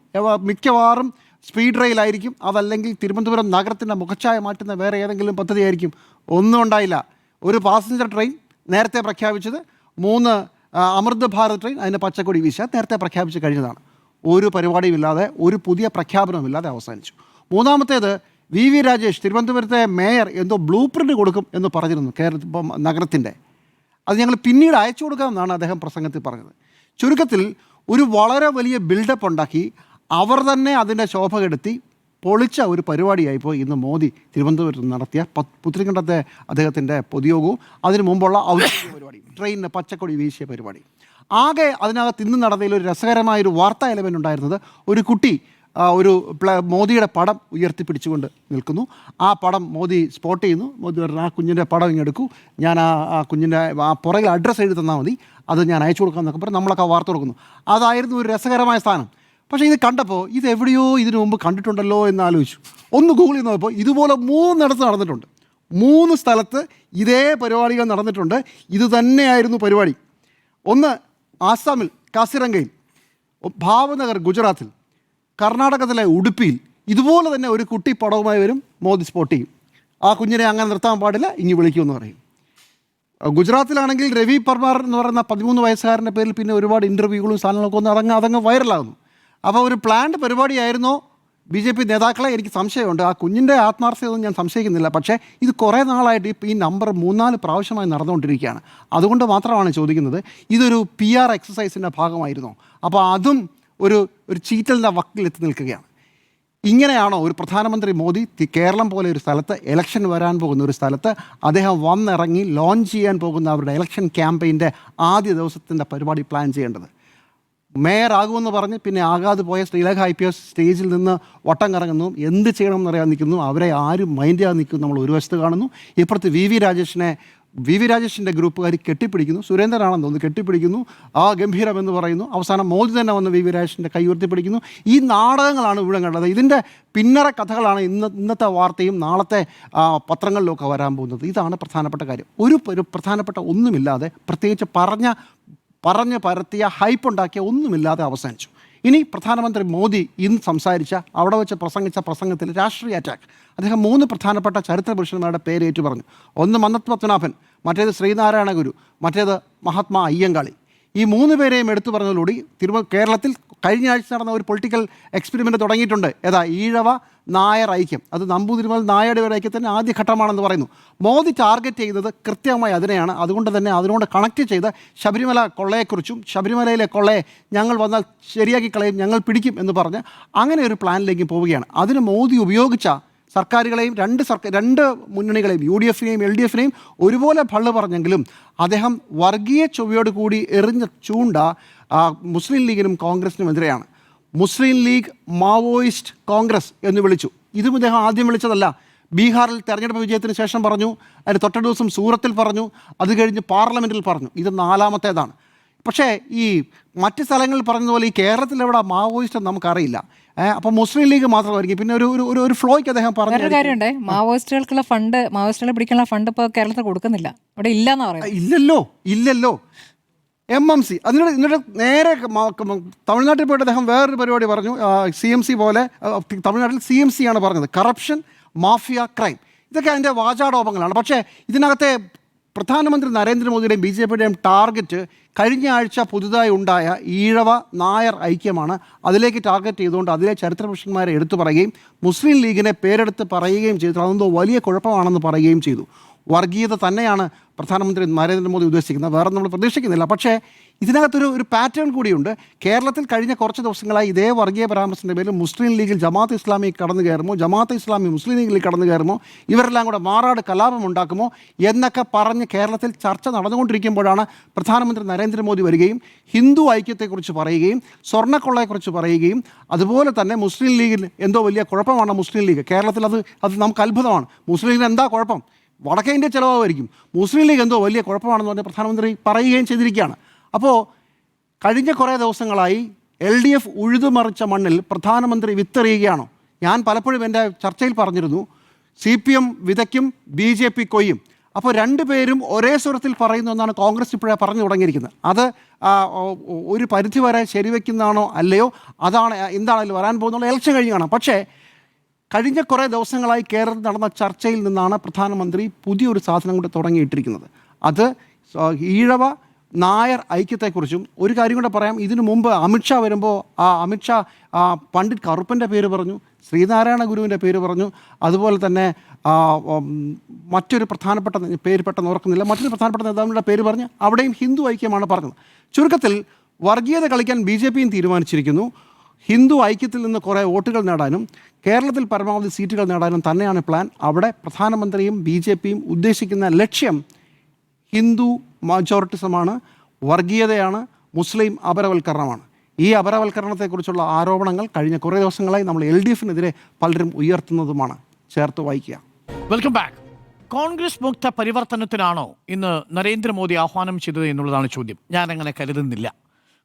മിക്കവാറും സ്പീഡ് റെയിലായിരിക്കും, അതല്ലെങ്കിൽ തിരുവനന്തപുരം നഗരത്തിൻ്റെ മുഖച്ഛായ മാറ്റുന്ന വേറെ ഏതെങ്കിലും പദ്ധതിയായിരിക്കും. ഒന്നും ഉണ്ടായില്ല. ഒരു പാസഞ്ചർ ട്രെയിൻ നേരത്തെ പ്രഖ്യാപിച്ചത്, 3 അമൃത് ഭാരത് ട്രെയിൻ അതിൻ്റെ പച്ചക്കൊടി വീശ നേരത്തെ പ്രഖ്യാപിച്ച് കഴിഞ്ഞതാണ്. ഒരു പരിപാടിയുമില്ലാതെ, ഒരു പുതിയ പ്രഖ്യാപനമില്ലാതെ അവസാനിച്ചു. മൂന്നാമത്തേത്, VV രാജേഷ് തിരുവനന്തപുരത്തെ മേയർ എന്തോ ബ്ലൂ പ്രിൻ്റ് കൊടുക്കും എന്ന് പറഞ്ഞിരുന്നു നഗരത്തിൻ്റെ. അത് ഞങ്ങൾ പിന്നീട് അയച്ചു കൊടുക്കാമെന്നാണ് അദ്ദേഹം പ്രസംഗത്തിൽ പറഞ്ഞത്. ചുരുക്കത്തിൽ ഒരു വളരെ വലിയ ബിൽഡപ്പ് ഉണ്ടാക്കി അവർ തന്നെ അതിൻ്റെ ശോഭ കെടുത്തി പൊളിച്ച ഒരു പരിപാടിയായിപ്പോൾ ഇന്ന് മോദി തിരുവനന്തപുരത്ത് നടത്തിയ പുത്തരിക്കണ്ടത്തെ അദ്ദേഹത്തിൻ്റെ പൊതുയോഗവും അതിനു മുമ്പുള്ള ഔദ്യോഗിക പരിപാടി, ട്രെയിനിന് പച്ചക്കൊടി വീശിയ പരിപാടി. ആകെ അതിനകത്ത് ഇന്ന് നടന്നതിൽ ഒരു രസകരമായൊരു വാർത്താ എലമെൻ്റ് ഉണ്ടായിരുന്നത്, ഒരു കുട്ടി മോദിയുടെ പടം ഉയർത്തിപ്പിടിച്ചുകൊണ്ട് നിൽക്കുന്നു. ആ പടം മോദി സ്പോട്ട് ചെയ്യുന്നു. മോദി പറഞ്ഞു, ആ കുഞ്ഞിൻ്റെ പടം ഇങ്ങെടുക്കൂ, ഞാൻ ആ കുഞ്ഞിൻ്റെ ആ പുറകിൽ അഡ്രസ്സ് എഴുതി തന്നാൽ മതി, അത് ഞാൻ അയച്ചു കൊടുക്കാമെന്നൊക്കെ പറഞ്ഞ് നമ്മളൊക്കെ ആ വാർത്ത കൊടുക്കുന്നു. അതായിരുന്നു ഒരു രസകരമായ സ്ഥാനം. പക്ഷേ ഇത് കണ്ടപ്പോൾ ഇത് എവിടെയോ ഇതിനു മുമ്പ് കണ്ടിട്ടുണ്ടല്ലോ എന്ന് ആലോചിച്ചു. ഒന്ന് ഗൂഗിളിൽ നോക്കിയപ്പോൾ ഇതുപോലെ 3 നടന്നിട്ടുണ്ട്. 3 സ്ഥലത്ത് ഇതേ പരിപാടികൾ നടന്നിട്ടുണ്ട്. ഇത് തന്നെയായിരുന്നു പരിപാടി. ഒന്ന് ആസാമിൽ കാസിരംഗയിൽ, ഭാവനഗർ ഗുജറാത്തിൽ, കർണാടകത്തിലെ ഉടുപ്പിയിൽ ഇതുപോലെ തന്നെ ഒരു കുട്ടി പടവുമായി വരും, മോദി സ്പോട്ട് ചെയ്യും. ആ കുഞ്ഞിനെ അങ്ങനെ നിർത്താൻ പാടില്ല, ഇങ്ങ് വിളിക്കുമെന്ന് പറയും. ഗുജറാത്തിലാണെങ്കിൽ രവി പർമാർ എന്ന് പറയുന്ന 13 വയസ്സുകാരൻ്റെ പേരിൽ പിന്നെ ഒരുപാട് ഇൻ്റർവ്യൂകളും സാധനങ്ങളൊക്കെ ഒന്ന് അതങ്ങ് വൈറലാകുന്നു. അപ്പോൾ ഒരു പ്ലാൻഡ് പരിപാടിയായിരുന്നോ BJP നേതാക്കളെ? എനിക്ക് സംശയമുണ്ട്. ആ കുഞ്ഞിൻ്റെ ആത്മാർത്ഥതയൊന്നും ഞാൻ സംശയിക്കുന്നില്ല. പക്ഷേ ഇത് കുറേ നാളായിട്ട് ഈ നമ്പർ 3-4 പ്രാവശ്യമായി നടന്നുകൊണ്ടിരിക്കുകയാണ്. അതുകൊണ്ട് മാത്രമാണ് ചോദിക്കുന്നത്, ഇതൊരു PR എക്സസൈസിൻ്റെ ഭാഗമായിരുന്നോ? അപ്പോൾ അതും ഒരു ചീറ്റലിൻ്റെ വക്കിലെത്തി നിൽക്കുകയാണ്. ഇങ്ങനെയാണോ ഒരു പ്രധാനമന്ത്രി മോദി കേരളം പോലെ ഒരു സ്ഥലത്ത്, ഇലക്ഷൻ വരാൻ പോകുന്ന ഒരു സ്ഥലത്ത് അദ്ദേഹം വന്നിറങ്ങി ലോഞ്ച് ചെയ്യാൻ പോകുന്ന അവരുടെ ഇലക്ഷൻ ക്യാമ്പയിൻ്റെ ആദ്യ ദിവസത്തിൻ്റെ പരിപാടി പ്ലാൻ ചെയ്യേണ്ടത്? മേയർ ആകുമെന്ന് പറഞ്ഞ് പിന്നെ ആകാതെ പോയ ശ്രീലേഖ IPS സ്റ്റേജിൽ നിന്ന് വട്ടം കറങ്ങുന്നു, എന്ത് ചെയ്യണമെന്ന് അറിയാൻ നിൽക്കുന്നു, അവരെ ആരും മൈൻഡ് ചെയ്യാൻ നിൽക്കുന്നു നമ്മൾ ഒരു വശത്ത് കാണുന്നു. ഇപ്പുറത്ത് വി വി രാജേഷിൻ്റെ ഗ്രൂപ്പുകാർ കെട്ടിപ്പിടിക്കുന്നു, സുരേന്ദ്രനാണെന്ന് തോന്നുന്നു കെട്ടിപ്പിടിക്കുന്നു, ഗംഭീരം എന്ന് പറയുന്നു. അവസാനം മോദി തന്നെ വന്ന് വി വി രാജേഷിൻ്റെ കൈ ഉയർത്തിപ്പിടിക്കുന്നു. ഈ നാടകങ്ങളാണ് ഇവിടെ കണ്ടത്. ഇതിൻ്റെ പിന്നറ കഥകളാണ് ഇന്നത്തെ വാർത്തയും നാളത്തെ പത്രങ്ങളിലൊക്കെ വരാൻ പോകുന്നത്. ഇതാണ് പ്രധാനപ്പെട്ട കാര്യം. ഒരു പ്രധാനപ്പെട്ട ഒന്നുമില്ലാതെ, പ്രത്യേകിച്ച് പറഞ്ഞ് പരത്തിയ ഹൈപ്പുണ്ടാക്കിയ ഒന്നുമില്ലാതെ അവസാനിച്ചു. ഇനി പ്രധാനമന്ത്രി മോദി ഇന്ന് സംസാരിച്ച, അവിടെ വെച്ച് പ്രസംഗിച്ച പ്രസംഗത്തിൽ രാഷ്ട്രീയ അറ്റാക്ക്. അദ്ദേഹം 3 പ്രധാനപ്പെട്ട ചരിത്ര പുരുഷന്മാരുടെ പേര് ഏറ്റു പറഞ്ഞു. ഒന്ന് മന്നത്ത് പത്മനാഭൻ, മറ്റേത് ശ്രീനാരായണ ഗുരു, മറ്റേത് മഹാത്മാ അയ്യങ്കാളി. ഈ 3 പേരെയും എടുത്തു പറഞ്ഞതോടുകൂടി കേരളത്തിൽ കഴിഞ്ഞ ആഴ്ച നടന്ന ഒരു പൊളിറ്റിക്കൽ എക്സ്പെരിമെൻ്റ് തുടങ്ങിയിട്ടുണ്ട്. ഈഴവ നായർ ഐക്യം. അത് നമ്പൂതിരിമൽ നായരുടെ ഐക്യത്തിൻ്റെ ആദ്യ ഘട്ടമാണെന്ന് പറയുന്നു. മോദി ടാർഗറ്റ് ചെയ്യുന്നത് കൃത്യമായി അതിനെയാണ്. അതുകൊണ്ട് തന്നെ അതിനോട് കണക്ട് ചെയ്ത് ശബരിമല കൊള്ളയെക്കുറിച്ചും, ശബരിമലയിലെ കൊള്ളയെ ഞങ്ങൾ വന്നാൽ ശരിയാക്കി കളയും, ഞങ്ങൾ പിടിക്കും എന്ന് പറഞ്ഞ് അങ്ങനെ ഒരു പ്ലാനിലേക്ക് പോവുകയാണ്. അതിന് മോദി ഉപയോഗിച്ച സർക്കാരുകളെയും രണ്ട് മുന്നണികളെയും, UDF-നെയും LDF-നെയും ഒരുപോലെ ഭള്ളു പറഞ്ഞെങ്കിലും അദ്ദേഹം വർഗീയ ചൊവ്വയോട് കൂടി എറിഞ്ഞ ചൂണ്ട മുസ്ലിം ലീഗിനും കോൺഗ്രസിനും എതിരെയാണ്. മുസ്ലിം ലീഗ് മാവോയിസ്റ്റ് കോൺഗ്രസ് എന്ന് വിളിച്ചു. ഇതും ഇദ്ദേഹം ആദ്യം വിളിച്ചതല്ല. ബീഹാറിൽ തെരഞ്ഞെടുപ്പ് വിജയത്തിന് ശേഷം പറഞ്ഞു, അതിന് തൊട്ട ദിവസം സൂറത്തിൽ പറഞ്ഞു, അത് കഴിഞ്ഞ് പാർലമെൻറ്റിൽ പറഞ്ഞു. ഇത് 4ാമത്തേതാണ്. പക്ഷേ ഈ മറ്റ് സ്ഥലങ്ങളിൽ പറഞ്ഞതുപോലെ ഈ കേരളത്തിൽ എവിടെ മാവോയിസ്റ്റ് നമുക്കറിയില്ല. അപ്പോൾ മുസ്ലിം ലീഗ് മാത്രമായിരിക്കും. പിന്നെ ഒരു ഫ്ലോയ്ക്ക് അദ്ദേഹം പറഞ്ഞു കാര്യമുണ്ട്, മാവോയിസ്റ്റുകൾക്കുള്ള ഫണ്ട്, മാവോയിസ്റ്റുകളെ പിടിക്കാനുള്ള ഫണ്ട് ഇപ്പോൾ കേരളത്തിൽ കൊടുക്കുന്നില്ല, അവിടെ ഇല്ലെന്ന് പറയുന്നത്. ഇല്ലല്ലോ MMC. എന്നിട്ട് നേരെ തമിഴ്നാട്ടിൽ പോയിട്ട് അദ്ദേഹം വേറൊരു പരിപാടി പറഞ്ഞു. CMC പോലെ തമിഴ്നാട്ടിൽ CMC ആണ് പറഞ്ഞത്, കറപ്ഷൻ, മാഫിയ, ക്രൈം. ഇതൊക്കെ അതിൻ്റെ വാചാടോപങ്ങളാണ്. പക്ഷേ ഇതിനകത്തെ പ്രധാനമന്ത്രി നരേന്ദ്രമോദിയുടെയും BJP-യുടെയും ടാർഗറ്റ് കഴിഞ്ഞ ആഴ്ച പുതുതായി ഉണ്ടായ ഈഴവ നായർ ഐക്യമാണ്. അതിലേക്ക് ടാർഗറ്റ് ചെയ്തുകൊണ്ട് അതിലെ ചരിത്രപുരുഷന്മാരെ എടുത്തു പറയുകയും മുസ്ലിം ലീഗിനെ പേരെടുത്ത് പറയുകയും ചെയ്തു. അതെന്തോ വലിയ കുഴപ്പമാണെന്ന് പറയുകയും ചെയ്തു. വർഗീയത തന്നെയാണ് പ്രധാനമന്ത്രി നരേന്ദ്രമോദി ഉദ്ദേശിക്കുന്നത്, വേറെ നമ്മൾ പ്രതീക്ഷിക്കുന്നില്ല. പക്ഷേ ഇതിനകത്തൊരു പാറ്റേൺ കൂടിയുണ്ട്. കേരളത്തിൽ കഴിഞ്ഞ കുറച്ച് ദിവസങ്ങളായി ഇതേ വർഗീയ പരാമർശത്തിൻ്റെ പേരിൽ മുസ്ലിം ലീഗിൽ ജമാഅത്ത് ഇസ്ലാമി കടന്നു കയറുമോ, ജമാഅത്ത് ഇസ്ലാമി മുസ്ലിം ലീഗിൽ കടന്നു കയറുമോ, ഇവരെല്ലാം കൂടെ മാറാട് കലാപം ഉണ്ടാക്കുമോ എന്നൊക്കെ പറഞ്ഞ് കേരളത്തിൽ ചർച്ച നടന്നുകൊണ്ടിരിക്കുമ്പോഴാണ് പ്രധാനമന്ത്രി നരേന്ദ്രമോദി വരികയും ഹിന്ദു ഐക്യത്തെക്കുറിച്ച് പറയുകയും സ്വർണ്ണക്കൊള്ളയെക്കുറിച്ച് പറയുകയും അതുപോലെ തന്നെ മുസ്ലിം ലീഗിൽ എന്തോ വലിയ കുഴപ്പമാണ് മുസ്ലിം ലീഗ്. കേരളത്തിൽ അത് നമുക്ക് അത്ഭുതമാണ്. മുസ്ലിം ലീഗിന് എന്താ കുഴപ്പം? വടക്കേ ഇന്ത്യ ചിലവായിരിക്കും. മുസ്ലിം ലീഗ് എന്തോ വലിയ കുഴപ്പമാണെന്ന് പറഞ്ഞ് പ്രധാനമന്ത്രി പറയുകയും ചെയ്തിരിക്കുകയാണ്. അപ്പോൾ കഴിഞ്ഞ കുറേ ദിവസങ്ങളായി LDF ഉഴുതുമറിച്ച മണ്ണിൽ പ്രധാനമന്ത്രി വിത്തെറിയുകയാണോ? ഞാൻ പലപ്പോഴും എൻ്റെ ചർച്ചയിൽ പറഞ്ഞിരുന്നു, CPM വിതയ്ക്കും BJP കൊയ്യും. അപ്പോൾ രണ്ടുപേരും ഒരേ സ്വരത്തിൽ പറയുന്നു എന്നാണ് കോൺഗ്രസ് ഇപ്പോഴേ പറഞ്ഞു തുടങ്ങിയിരിക്കുന്നത്. അത് ഒരു പരിധി വരെ ശരിവെക്കുന്നതാണോ അല്ലയോ, അതാണ് എന്താണെങ്കിലും വരാൻ പോകുന്നുള്ള ഇലക്ഷൻ കഴിഞ്ഞ് കാണാം. പക്ഷേ കഴിഞ്ഞ കുറേ ദിവസങ്ങളായി കേരളത്തിൽ നടന്ന ചർച്ചയിൽ നിന്നാണ് പ്രധാനമന്ത്രി പുതിയൊരു സാധനം കൂടെ തുടങ്ങിയിട്ടിരിക്കുന്നത്. അത് ഈഴവ നായർ ഐക്യത്തെക്കുറിച്ചും ഒരു കാര്യം കൂടെ പറയാം. ഇതിനു മുമ്പ് അമിത്ഷാ വരുമ്പോൾ അമിത്ഷാ പണ്ഡിറ്റ് കറുപ്പൻ്റെ പേര് പറഞ്ഞു, ശ്രീനാരായണ ഗുരുവിൻ്റെ പേര് പറഞ്ഞു, അതുപോലെ തന്നെ മറ്റൊരു പ്രധാനപ്പെട്ട പേര് പെട്ടെന്ന് ഓർക്കുന്നില്ല, മറ്റൊരു പ്രധാനപ്പെട്ട നേതാവിൻ്റെ പേര് പറഞ്ഞ് അവിടെയും ഹിന്ദു ഐക്യമാണ് പറഞ്ഞത്. ചുരുക്കത്തിൽ വർഗീയത കളിക്കാൻ BJP-യും തീരുമാനിച്ചിരിക്കുന്നു. ഹിന്ദു ഐക്യത്തിൽ നിന്ന് കുറേ വോട്ടുകൾ നേടാനും കേരളത്തിൽ പരമാവധി സീറ്റുകൾ നേടാനും തന്നെയാണ് പ്ലാൻ. അവിടെ പ്രധാനമന്ത്രിയും BJPയും ഉദ്ദേശിക്കുന്ന ലക്ഷ്യം ഹിന്ദു മജോറിറ്റിസമാണ്, വർഗീയതയാണ്, മുസ്ലിം അപരവൽക്കരണമാണ്. ഈ അപരവൽക്കരണത്തെക്കുറിച്ചുള്ള ആരോപണങ്ങൾ കഴിഞ്ഞ കുറേ ദിവസങ്ങളായി നമ്മൾ LDFനെതിരെ പലരും ഉയർത്തുന്നതുമാണ്. ചേർത്ത് വായിക്കുക. Welcome back. കോൺഗ്രസ് മുക്ത പരിവർത്തനത്തിനാണോ ഇന്ന് നരേന്ദ്രമോദി ആഹ്വാനം ചെയ്തത് എന്നുള്ളതാണ് ചോദ്യം. ഞാൻ അങ്ങനെ കരുതുന്നില്ല.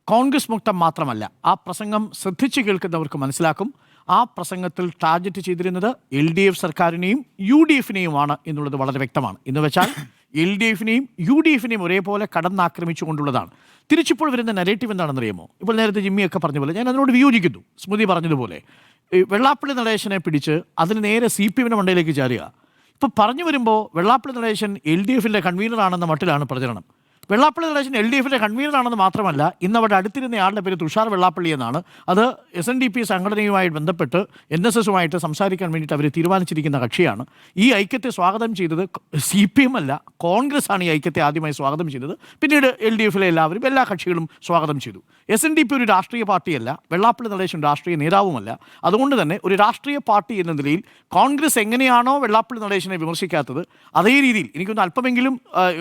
കോൺഗ്രസ് മുക്തം മാത്രമല്ല, ആ പ്രസംഗം ശ്രദ്ധിച്ച് കേൾക്കുന്നവർക്ക് മനസ്സിലാക്കും ആ പ്രസംഗത്തിൽ ടാർഗറ്റ് ചെയ്തിരുന്നത് LDF സർക്കാരിനെയും UDFനെയുമാണ് എന്നുള്ളത് വളരെ വ്യക്തമാണ്. എന്ന് വെച്ചാൽ LDFനെയും UDFനെയും ഒരേപോലെ കടന്നാക്രമിച്ചുകൊണ്ടുള്ളതാണ്. തിരിച്ചിപ്പോൾ വരുന്ന നെറേറ്റീവ് എന്താണെന്നറിയാമോ? ഇപ്പോൾ നേരത്തെ ജിമ്മിയൊക്കെ പറഞ്ഞ പോലെ ഞാൻ അതിനോട് വിയോജിക്കുന്നു. സ്മൃതി പറഞ്ഞതുപോലെ വെള്ളാപ്പള്ളി നടേശനെ പിടിച്ച് അതിന് നേരെ CPMന്റെ മണ്ടയിലേക്ക് ചാരുക. ഇപ്പോൾ പറഞ്ഞു വരുമ്പോൾ വെള്ളാപ്പള്ളി നടേശൻ LDFന്റെ കൺവീനറാണെന്ന മട്ടിലാണ് പ്രചരണം. വെള്ളാപ്പള്ളി നടേശൻ LDFന്റെ കൺവീനറാണെന്ന് മാത്രമല്ല, ഇന്ന് അവിടെ അടുത്തിരുന്ന ആളുടെ പേര് തുഷാർ വെള്ളാപ്പള്ളി എന്നാണ്. അത് SNDP സംഘടനയുമായി ബന്ധപ്പെട്ട് NSSുമായിട്ട് സംസാരിക്കാൻ വേണ്ടിയിട്ട് അവർ തീരുമാനിച്ചിരിക്കുന്ന കക്ഷിയാണ്. ഈ ഐക്യത്തെ സ്വാഗതം ചെയ്തത് CPM അല്ല, കോൺഗ്രസ് ആണ് ഈ ഐക്യത്തെ ആദ്യമായി സ്വാഗതം ചെയ്തത്. പിന്നീട് LDFലെ എല്ലാവരും, എല്ലാ കക്ഷികളും സ്വാഗതം ചെയ്തു. SNDP ഒരു രാഷ്ട്രീയ പാർട്ടിയല്ല, വെള്ളാപ്പള്ളി നടേശൻ രാഷ്ട്രീയ നേതാവുമല്ല. അതുകൊണ്ട് തന്നെ ഒരു രാഷ്ട്രീയ പാർട്ടി എന്ന നിലയിൽ കോൺഗ്രസ് എങ്ങനെയാണോ വെള്ളാപ്പള്ളി നടേശനെ വിമർശിക്കാത്തത്, അതേ രീതിയിൽ എനിക്കൊന്ന് അല്പമെങ്കിലും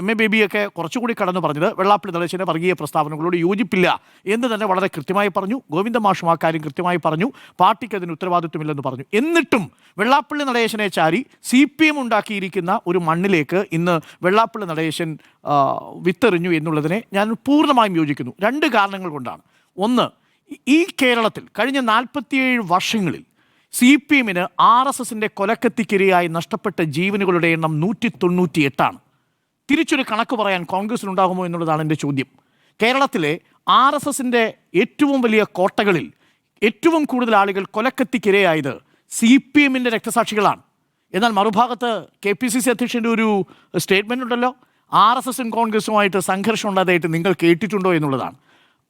MA ബേബിയൊക്കെ കുറച്ചുകൂടി കടന്നു പറഞ്ഞത് വെള്ളാപ്പള്ളി നടേശന്റെ വർഗീയ പ്രസ്താവനകളോട് യോജിപ്പില്ല എന്ന് തന്നെ വളരെ കൃത്യമായി പറഞ്ഞു. ഗോവിന്ദ മാഷും ആ കാര്യം കൃത്യമായി പറഞ്ഞു. പാർട്ടിക്ക് അതിന് ഉത്തരവാദിത്വമില്ലെന്ന് പറഞ്ഞു. എന്നിട്ടും വെള്ളാപ്പള്ളി നടേശനെ ചാരി CPM ഉണ്ടാക്കിയിരിക്കുന്ന ഒരു മണ്ണിലേക്ക് ഇന്ന് വെള്ളാപ്പള്ളി നടേശൻ വിത്തെറിഞ്ഞു എന്നുള്ളതിനെ ഞാൻ പൂർണ്ണമായും യോജിക്കുന്നു. രണ്ട് കാരണങ്ങൾ കൊണ്ടാണ്. ഒന്ന്, ഈ കേരളത്തിൽ കഴിഞ്ഞ 47 വർഷങ്ങളിൽ CPMന് RSSന്റെ കൊലക്കത്തിക്കിരയായി നഷ്ടപ്പെട്ട ജീവനുകളുടെ എണ്ണം 198. തിരിച്ചൊരു കണക്ക് പറയാൻ കോൺഗ്രസിനുണ്ടാകുമോ എന്നുള്ളതാണ് എൻ്റെ ചോദ്യം. കേരളത്തിലെ RSSന്റെ ഏറ്റവും വലിയ കോട്ടകളിൽ ഏറ്റവും കൂടുതൽ ആളുകൾ കൊലക്കത്തിക്കിരയായത് CPMന്റെ രക്തസാക്ഷികളാണ്. എന്നാൽ മറുഭാഗത്ത് KPCC അധ്യക്ഷൻ്റെ ഒരു സ്റ്റേറ്റ്മെൻ്റ് ഉണ്ടല്ലോ, RSSും കോൺഗ്രസുമായിട്ട് സംഘർഷം ഉണ്ടായതായിട്ട് നിങ്ങൾ കേട്ടിട്ടുണ്ടോ എന്നുള്ളതാണ്.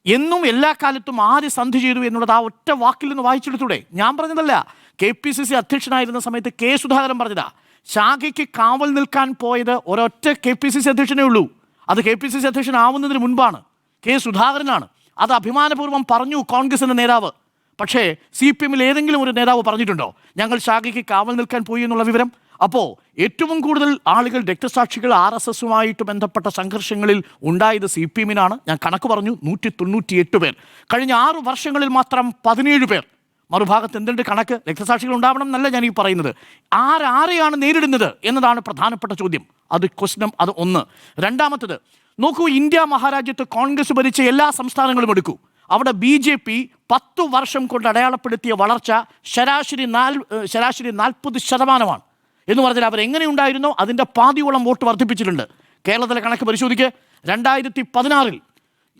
എന്നും എല്ലാ കാലത്തും ആര് സന്ധി ചെയ്തു എന്നുള്ളത് ആ ഒറ്റ വാക്കിൽ നിന്ന് വായിച്ചെടുത്തൂടെ? ഞാൻ പറഞ്ഞതല്ല, KPCC അധ്യക്ഷനായിരുന്ന സമയത്ത് K. സുധാകരൻ പറഞ്ഞതാ. ശാഖയ്ക്ക് കാവൽ നിൽക്കാൻ പോയത് ഒരൊറ്റ KPCC അധ്യക്ഷനേ ഉള്ളൂ. അത് KPCC അധ്യക്ഷനാവുന്നതിന് മുൻപാണ്, K. സുധാകരനാണ്. അത് അഭിമാനപൂർവ്വം പറഞ്ഞു കോൺഗ്രസിൻ്റെ നേതാവ്. പക്ഷേ CPMൽ ഏതെങ്കിലും ഒരു നേതാവ് പറഞ്ഞിട്ടുണ്ടോ ഞങ്ങൾ ശാഖയ്ക്ക് കാവൽ നിൽക്കാൻ പോയി എന്നുള്ള വിവരം? അപ്പോൾ ഏറ്റവും കൂടുതൽ ആളുകൾ രക്തസാക്ഷികൾ RSSുമായിട്ട് ബന്ധപ്പെട്ട സംഘർഷങ്ങളിൽ ഉണ്ടായത് CPMനാണ്. ഞാൻ കണക്ക് പറഞ്ഞു, 198 പേർ. കഴിഞ്ഞ 6 വർഷങ്ങളിൽ മാത്രം 17 പേർ. മറുഭാഗത്ത് എന്തുണ്ട് കണക്ക്? രക്തസാക്ഷികൾ ഉണ്ടാവണം എന്നല്ല ഞാൻ ഈ പറയുന്നത്. ആരെയാണ് നേരിടുന്നത് എന്നതാണ് പ്രധാനപ്പെട്ട ചോദ്യം. അത് ക്വസ്റ്റ്യൻ. അത് ഒന്ന്. രണ്ടാമത്തത് നോക്കൂ, ഇന്ത്യ മഹാരാജ്യത്ത് കോൺഗ്രസ് ഭരിച്ച എല്ലാ സംസ്ഥാനങ്ങളും എടുക്കൂ. അവിടെ BJP 10 വർഷം കൊണ്ട് അടയാളപ്പെടുത്തിയ വളർച്ച ശരാശരി 40% എന്ന് പറഞ്ഞാൽ അവരെങ്ങനെയുണ്ടായിരുന്നോ അതിൻ്റെ പാതിയോളം വോട്ട് വർദ്ധിപ്പിച്ചിട്ടുണ്ട്. കേരളത്തിലെ കണക്ക് പരിശോധിക്കുക. 2016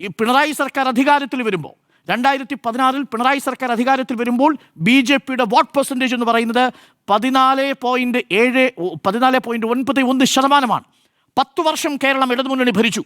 ഈ പിണറായി സർക്കാർ അധികാരത്തിൽ വരുമ്പോൾ 2016 പിണറായി സർക്കാർ അധികാരത്തിൽ വരുമ്പോൾ BJPയുടെ വോട്ട് പെർസെൻറ്റേജ് എന്ന് പറയുന്നത് 14.91%. 10 വർഷം കേരളം ഇടതുമുന്നണി ഭരിച്ചു.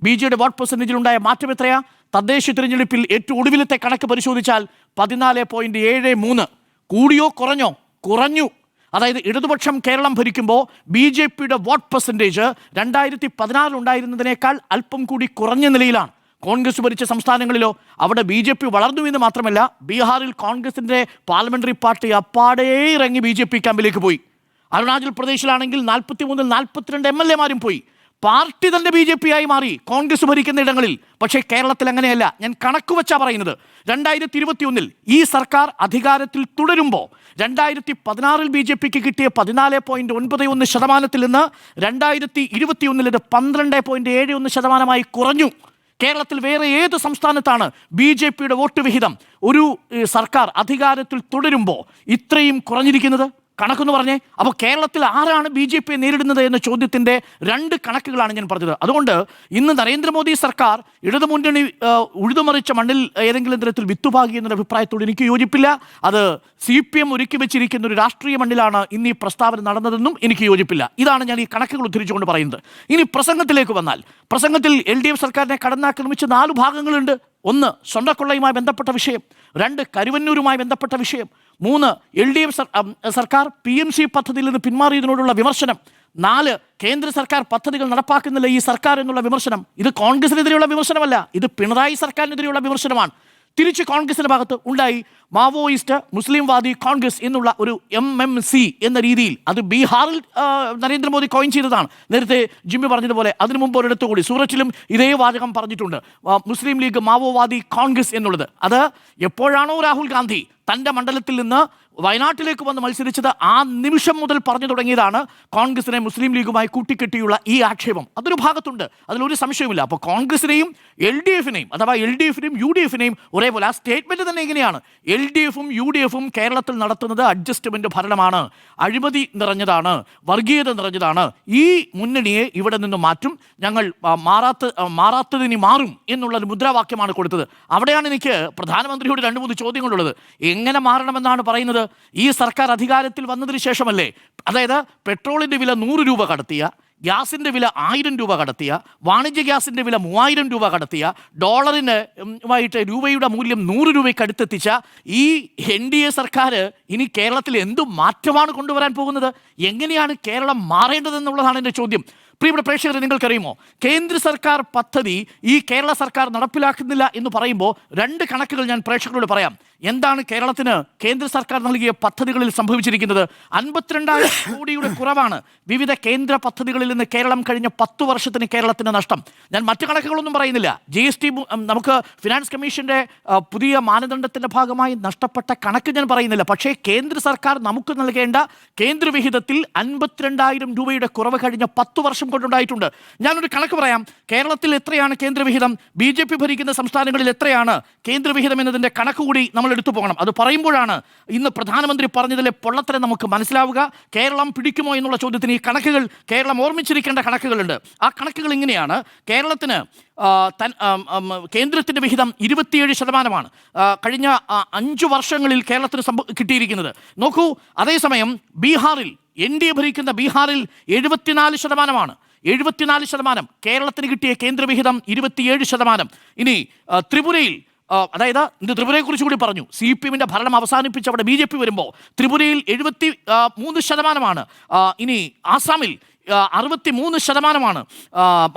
BJPയുടെ വോട്ട് പെർസെൻറ്റേജിലുണ്ടായ മാറ്റം എത്രയാ? തദ്ദേശ തിരഞ്ഞെടുപ്പിൽ ഏറ്റവും ഒടുവിലത്തെ കണക്ക് പരിശോധിച്ചാൽ 14.73. കൂടിയോ കുറഞ്ഞോ? കുറഞ്ഞു. അതായത് ഇടതുപക്ഷം കേരളം ഭരിക്കുമ്പോൾ BJPയുടെ വോട്ട് പെർസെൻറ്റേജ് 2016 ഉണ്ടായിരുന്നതിനേക്കാൾ അല്പം കൂടി കുറഞ്ഞ നിലയിലാണ്. കോൺഗ്രസ് ഭരിച്ച സംസ്ഥാനങ്ങളിലോ അവിടെ BJP വളർന്നു എന്ന് മാത്രമല്ല, ബീഹാറിൽ കോൺഗ്രസിൻ്റെ പാർലമെൻ്ററി പാർട്ടി അപ്പാടേ ഇറങ്ങി BJP ക്യാമ്പിലേക്ക് പോയി. അരുണാചൽ പ്രദേശിലാണെങ്കിൽ 43-42 MLAമാരും പോയി. പാർട്ടി തന്നെ BJP ആയി മാറി കോൺഗ്രസ് ഭരിക്കുന്ന ഇടങ്ങളിൽ. പക്ഷേ കേരളത്തിൽ അങ്ങനെയല്ല. ഞാൻ കണക്ക് വെച്ചാ പറയുന്നത്. 2021 ഈ സർക്കാർ അധികാരത്തിൽ തുടരുമ്പോൾ 2016 BJPക്ക് കിട്ടിയ 14.91% നിന്ന് 2021 ഇത് 12.71% കുറഞ്ഞു. കേരളത്തിൽ വേറെ ഏത് സംസ്ഥാനത്താണ് BJPയുടെ വോട്ട് വിഹിതം ഒരു സർക്കാർ അധികാരത്തിൽ തുടരുമ്പോൾ ഇത്രയും കുറഞ്ഞിരിക്കുന്നത്? കണക്കെന്ന് പറഞ്ഞേ. അപ്പോൾ കേരളത്തിൽ ആരാണ് BJPയെ നേരിടുന്നത് എന്ന ചോദ്യത്തിൻ്റെ 2 കണക്കുകളാണ് ഞാൻ പറഞ്ഞത്. അതുകൊണ്ട് ഇന്ന് നരേന്ദ്രമോദി സർക്കാർ ഇടതുമുന്നണി ഉഴുതുമറിച്ച മണ്ണിൽ ഏതെങ്കിലും തരത്തിൽ വിത്തുപാകി എന്നൊരു അഭിപ്രായത്തോട് എനിക്ക് യോജിപ്പില്ല. അത് CPM ഒരുക്കി വെച്ചിരിക്കുന്ന ഒരു രാഷ്ട്രീയ മണ്ണിലാണ് ഇന്ന് ഈ പ്രസ്താവന നടന്നതെന്നും എനിക്ക് യോജിപ്പില്ല. ഇതാണ് ഞാൻ ഈ കണക്കുകൾ ഉദ്ധരിച്ചുകൊണ്ട് പറയുന്നത്. ഇനി പ്രസംഗത്തിലേക്ക് വന്നാൽ, പ്രസംഗത്തിൽ LDF സർക്കാരിനെ കടന്നാക്രമിച്ച 4 ഭാഗങ്ങളുണ്ട്. 1 സ്വർണ്ണക്കൊള്ളയുമായി ബന്ധപ്പെട്ട വിഷയം, 2 കരുവന്നൂരുമായി ബന്ധപ്പെട്ട വിഷയം, 3 LDF സർക്കാർ PMC പദ്ധതിയിൽ നിന്ന് പിന്മാറിയതിനോടുള്ള വിമർശനം, 4 കേന്ദ്ര സർക്കാർ പദ്ധതികൾ നടപ്പാക്കുന്നില്ല ഈ സർക്കാർ എന്നുള്ള വിമർശനം. ഇത് കോൺഗ്രസിനെതിരെയുള്ള വിമർശനമല്ല, ഇത് പിണറായി സർക്കാരിനെതിരെയുള്ള വിമർശനമാണ്. തിരിച്ച് കോൺഗ്രസിന്റെ ഭാഗത്ത് ഉണ്ടായി മാവോയിസ്റ്റ് മുസ്ലിം വാദി കോൺഗ്രസ് എന്നുള്ള ഒരു MMC എന്ന രീതിയിൽ. അത് ബീഹാറിൽ നരേന്ദ്രമോദി കോയിൻ ചെയ്തതാണ്. നേരത്തെ ജിമ്മി പറഞ്ഞതുപോലെ അതിനു മുമ്പ് ഒരിടത്തു കൂടി സൂററ്റിലും ഇതേ വാചകം പറഞ്ഞിട്ടുണ്ട്, മുസ്ലിം ലീഗ് മാവോവാദി കോൺഗ്രസ് എന്നുള്ളത്. അത് എപ്പോഴാണോ രാഹുൽ ഗാന്ധി തൻ്റെ മണ്ഡലത്തിൽ നിന്ന് വയനാട്ടിലേക്ക് വന്ന് മത്സരിച്ചത് ആ നിമിഷം മുതൽ പറഞ്ഞു തുടങ്ങിയതാണ് കോൺഗ്രസിനെ മുസ്ലിം ലീഗുമായി കൂട്ടിക്കെട്ടിയുള്ള ഈ ആക്ഷേപം. അതൊരു ഭാഗത്തുണ്ട്, അതിലൊരു സംശയമില്ല. അപ്പോൾ കോൺഗ്രസിനെയും LDFനെയും അഥവാ LDFനെയും UDFനെയും ഒരേപോലെ ആ സ്റ്റേറ്റ്മെന്റ് തന്നെ എങ്ങനെയാണ്? LDFും UDFും കേരളത്തിൽ നടത്തുന്നത് അഡ്ജസ്റ്റ്മെന്റ് ഭരണമാണ്, അഴിമതി നിറഞ്ഞതാണ്, വർഗീയത നിറഞ്ഞതാണ്. ഈ മുന്നണിയെ ഇവിടെ നിന്ന് മാറ്റും, ഞങ്ങൾ മാറാത്തതിനി മാറും എന്നുള്ളൊരു മുദ്രാവാക്യമാണ് കൊടുത്തത്. അവിടെയാണ് എനിക്ക് പ്രധാനമന്ത്രിയോട് 2-3 ചോദ്യങ്ങളുള്ളത്. എങ്ങനെ മാറണമെന്നാണ് പറയുന്നത്? ഈ സർക്കാർ അധികാരത്തിൽ വന്നതിന് ശേഷമല്ലേ, അതായത് പെട്രോളിന്റെ വില 100 രൂപ കടത്തിയ, ഗ്യാസിന്റെ വില 1000 രൂപ കടത്തിയ, വാണിജ്യ ഗ്യാസിന്റെ വില 3000 രൂപ കടത്തിയ, ഡോളറിനുമായിട്ട് രൂപയുടെ മൂല്യം 100 രൂപയ്ക്ക് അടുത്തെത്തിച്ച ഈ NDA സർക്കാർ ഇനി കേരളത്തിൽ എന്തു മാറ്റമാണ് കൊണ്ടുവരാൻ പോകുന്നത്? എങ്ങനെയാണ് കേരളം മാറേണ്ടതെന്നുള്ളതാണ് എൻ്റെ ചോദ്യം. പ്രിയപ്പെട്ട പ്രേക്ഷകരെ, നിങ്ങൾക്കറിയുമോ കേന്ദ്ര സർക്കാർ പദ്ധതി ഈ കേരള സർക്കാർ നടപ്പിലാക്കുന്നില്ല എന്ന് പറയുമ്പോൾ 2 കണക്കുകൾ ഞാൻ പ്രേക്ഷകരോട് പറയാം. എന്താണ് കേരളത്തിന് കേന്ദ്ര സർക്കാർ നൽകിയ പദ്ധതികളിൽ സംഭവിച്ചിരിക്കുന്നത്? 52,000 കോടിയുടെ കുറവാണ് വിവിധ കേന്ദ്ര പദ്ധതികളിൽ നിന്ന് കേരളം കഴിഞ്ഞ 10 വർഷത്തിന് കേരളത്തിന് നഷ്ടം. ഞാൻ മറ്റു കണക്കുകളൊന്നും പറയുന്നില്ല. GST നമുക്ക് ഫിനാൻസ് കമ്മീഷന്റെ പുതിയ മാനദണ്ഡത്തിന്റെ ഭാഗമായി നഷ്ടപ്പെട്ട കണക്ക് ഞാൻ പറയുന്നില്ല. പക്ഷേ കേന്ദ്ര സർക്കാർ നമുക്ക് നൽകേണ്ട കേന്ദ്രവിഹിതത്തിൽ 52,000 രൂപയുടെ കുറവ് കഴിഞ്ഞ 10 വർഷം കൊണ്ടുണ്ടായിട്ടുണ്ട്. ഞാനൊരു കണക്ക് പറയാം. കേരളത്തിൽ എത്രയാണ് കേന്ദ്രവിഹിതം? BJP ഭരിക്കുന്ന സംസ്ഥാനങ്ങളിൽ എത്രയാണ് കേന്ദ്രവിഹിതം എന്നതിൻ്റെ കണക്ക് കൂടി നമ്മൾ എടുത്തു പോകണം. അത് പറയുമ്പോഴാണ് ഇന്ന് പ്രധാനമന്ത്രി പറഞ്ഞതിലെ പൊള്ളത്തരം നമുക്ക് മനസ്സിലാവുക. കേരളം പിടിക്കുമോ എന്നുള്ള ചോദ്യത്തിന് ഈ കണക്കുകൾ കേരളം ഓർമ്മിച്ചിരിക്കേണ്ട കണക്കുകളുണ്ട്. ആ കണക്കുകൾ ഇങ്ങനെയാണ്. കേരളത്തിന് കേന്ദ്രത്തിൻ്റെ വിഹിതം 27%. കഴിഞ്ഞ 5 വർഷങ്ങളിൽ കേരളത്തിന് കിട്ടിയിരിക്കുന്നത് നോക്കൂ. അതേസമയം ബീഹാറിൽ NDA ഭരിക്കുന്ന ബീഹാറിൽ 74%. 74%. കേരളത്തിന് കിട്ടിയ കേന്ദ്രവിഹിതം 27%. ഇനി ത്രിപുരയിൽ, അതായത് ഇത് ത്രിപുരയെക്കുറിച്ച് കൂടി പറഞ്ഞു. CPMന്റെ ഭരണം അവസാനിപ്പിച്ച് അവിടെ BJP വരുമ്പോൾ ത്രിപുരയിൽ 73%. ഇനി ആസാമിൽ 63%.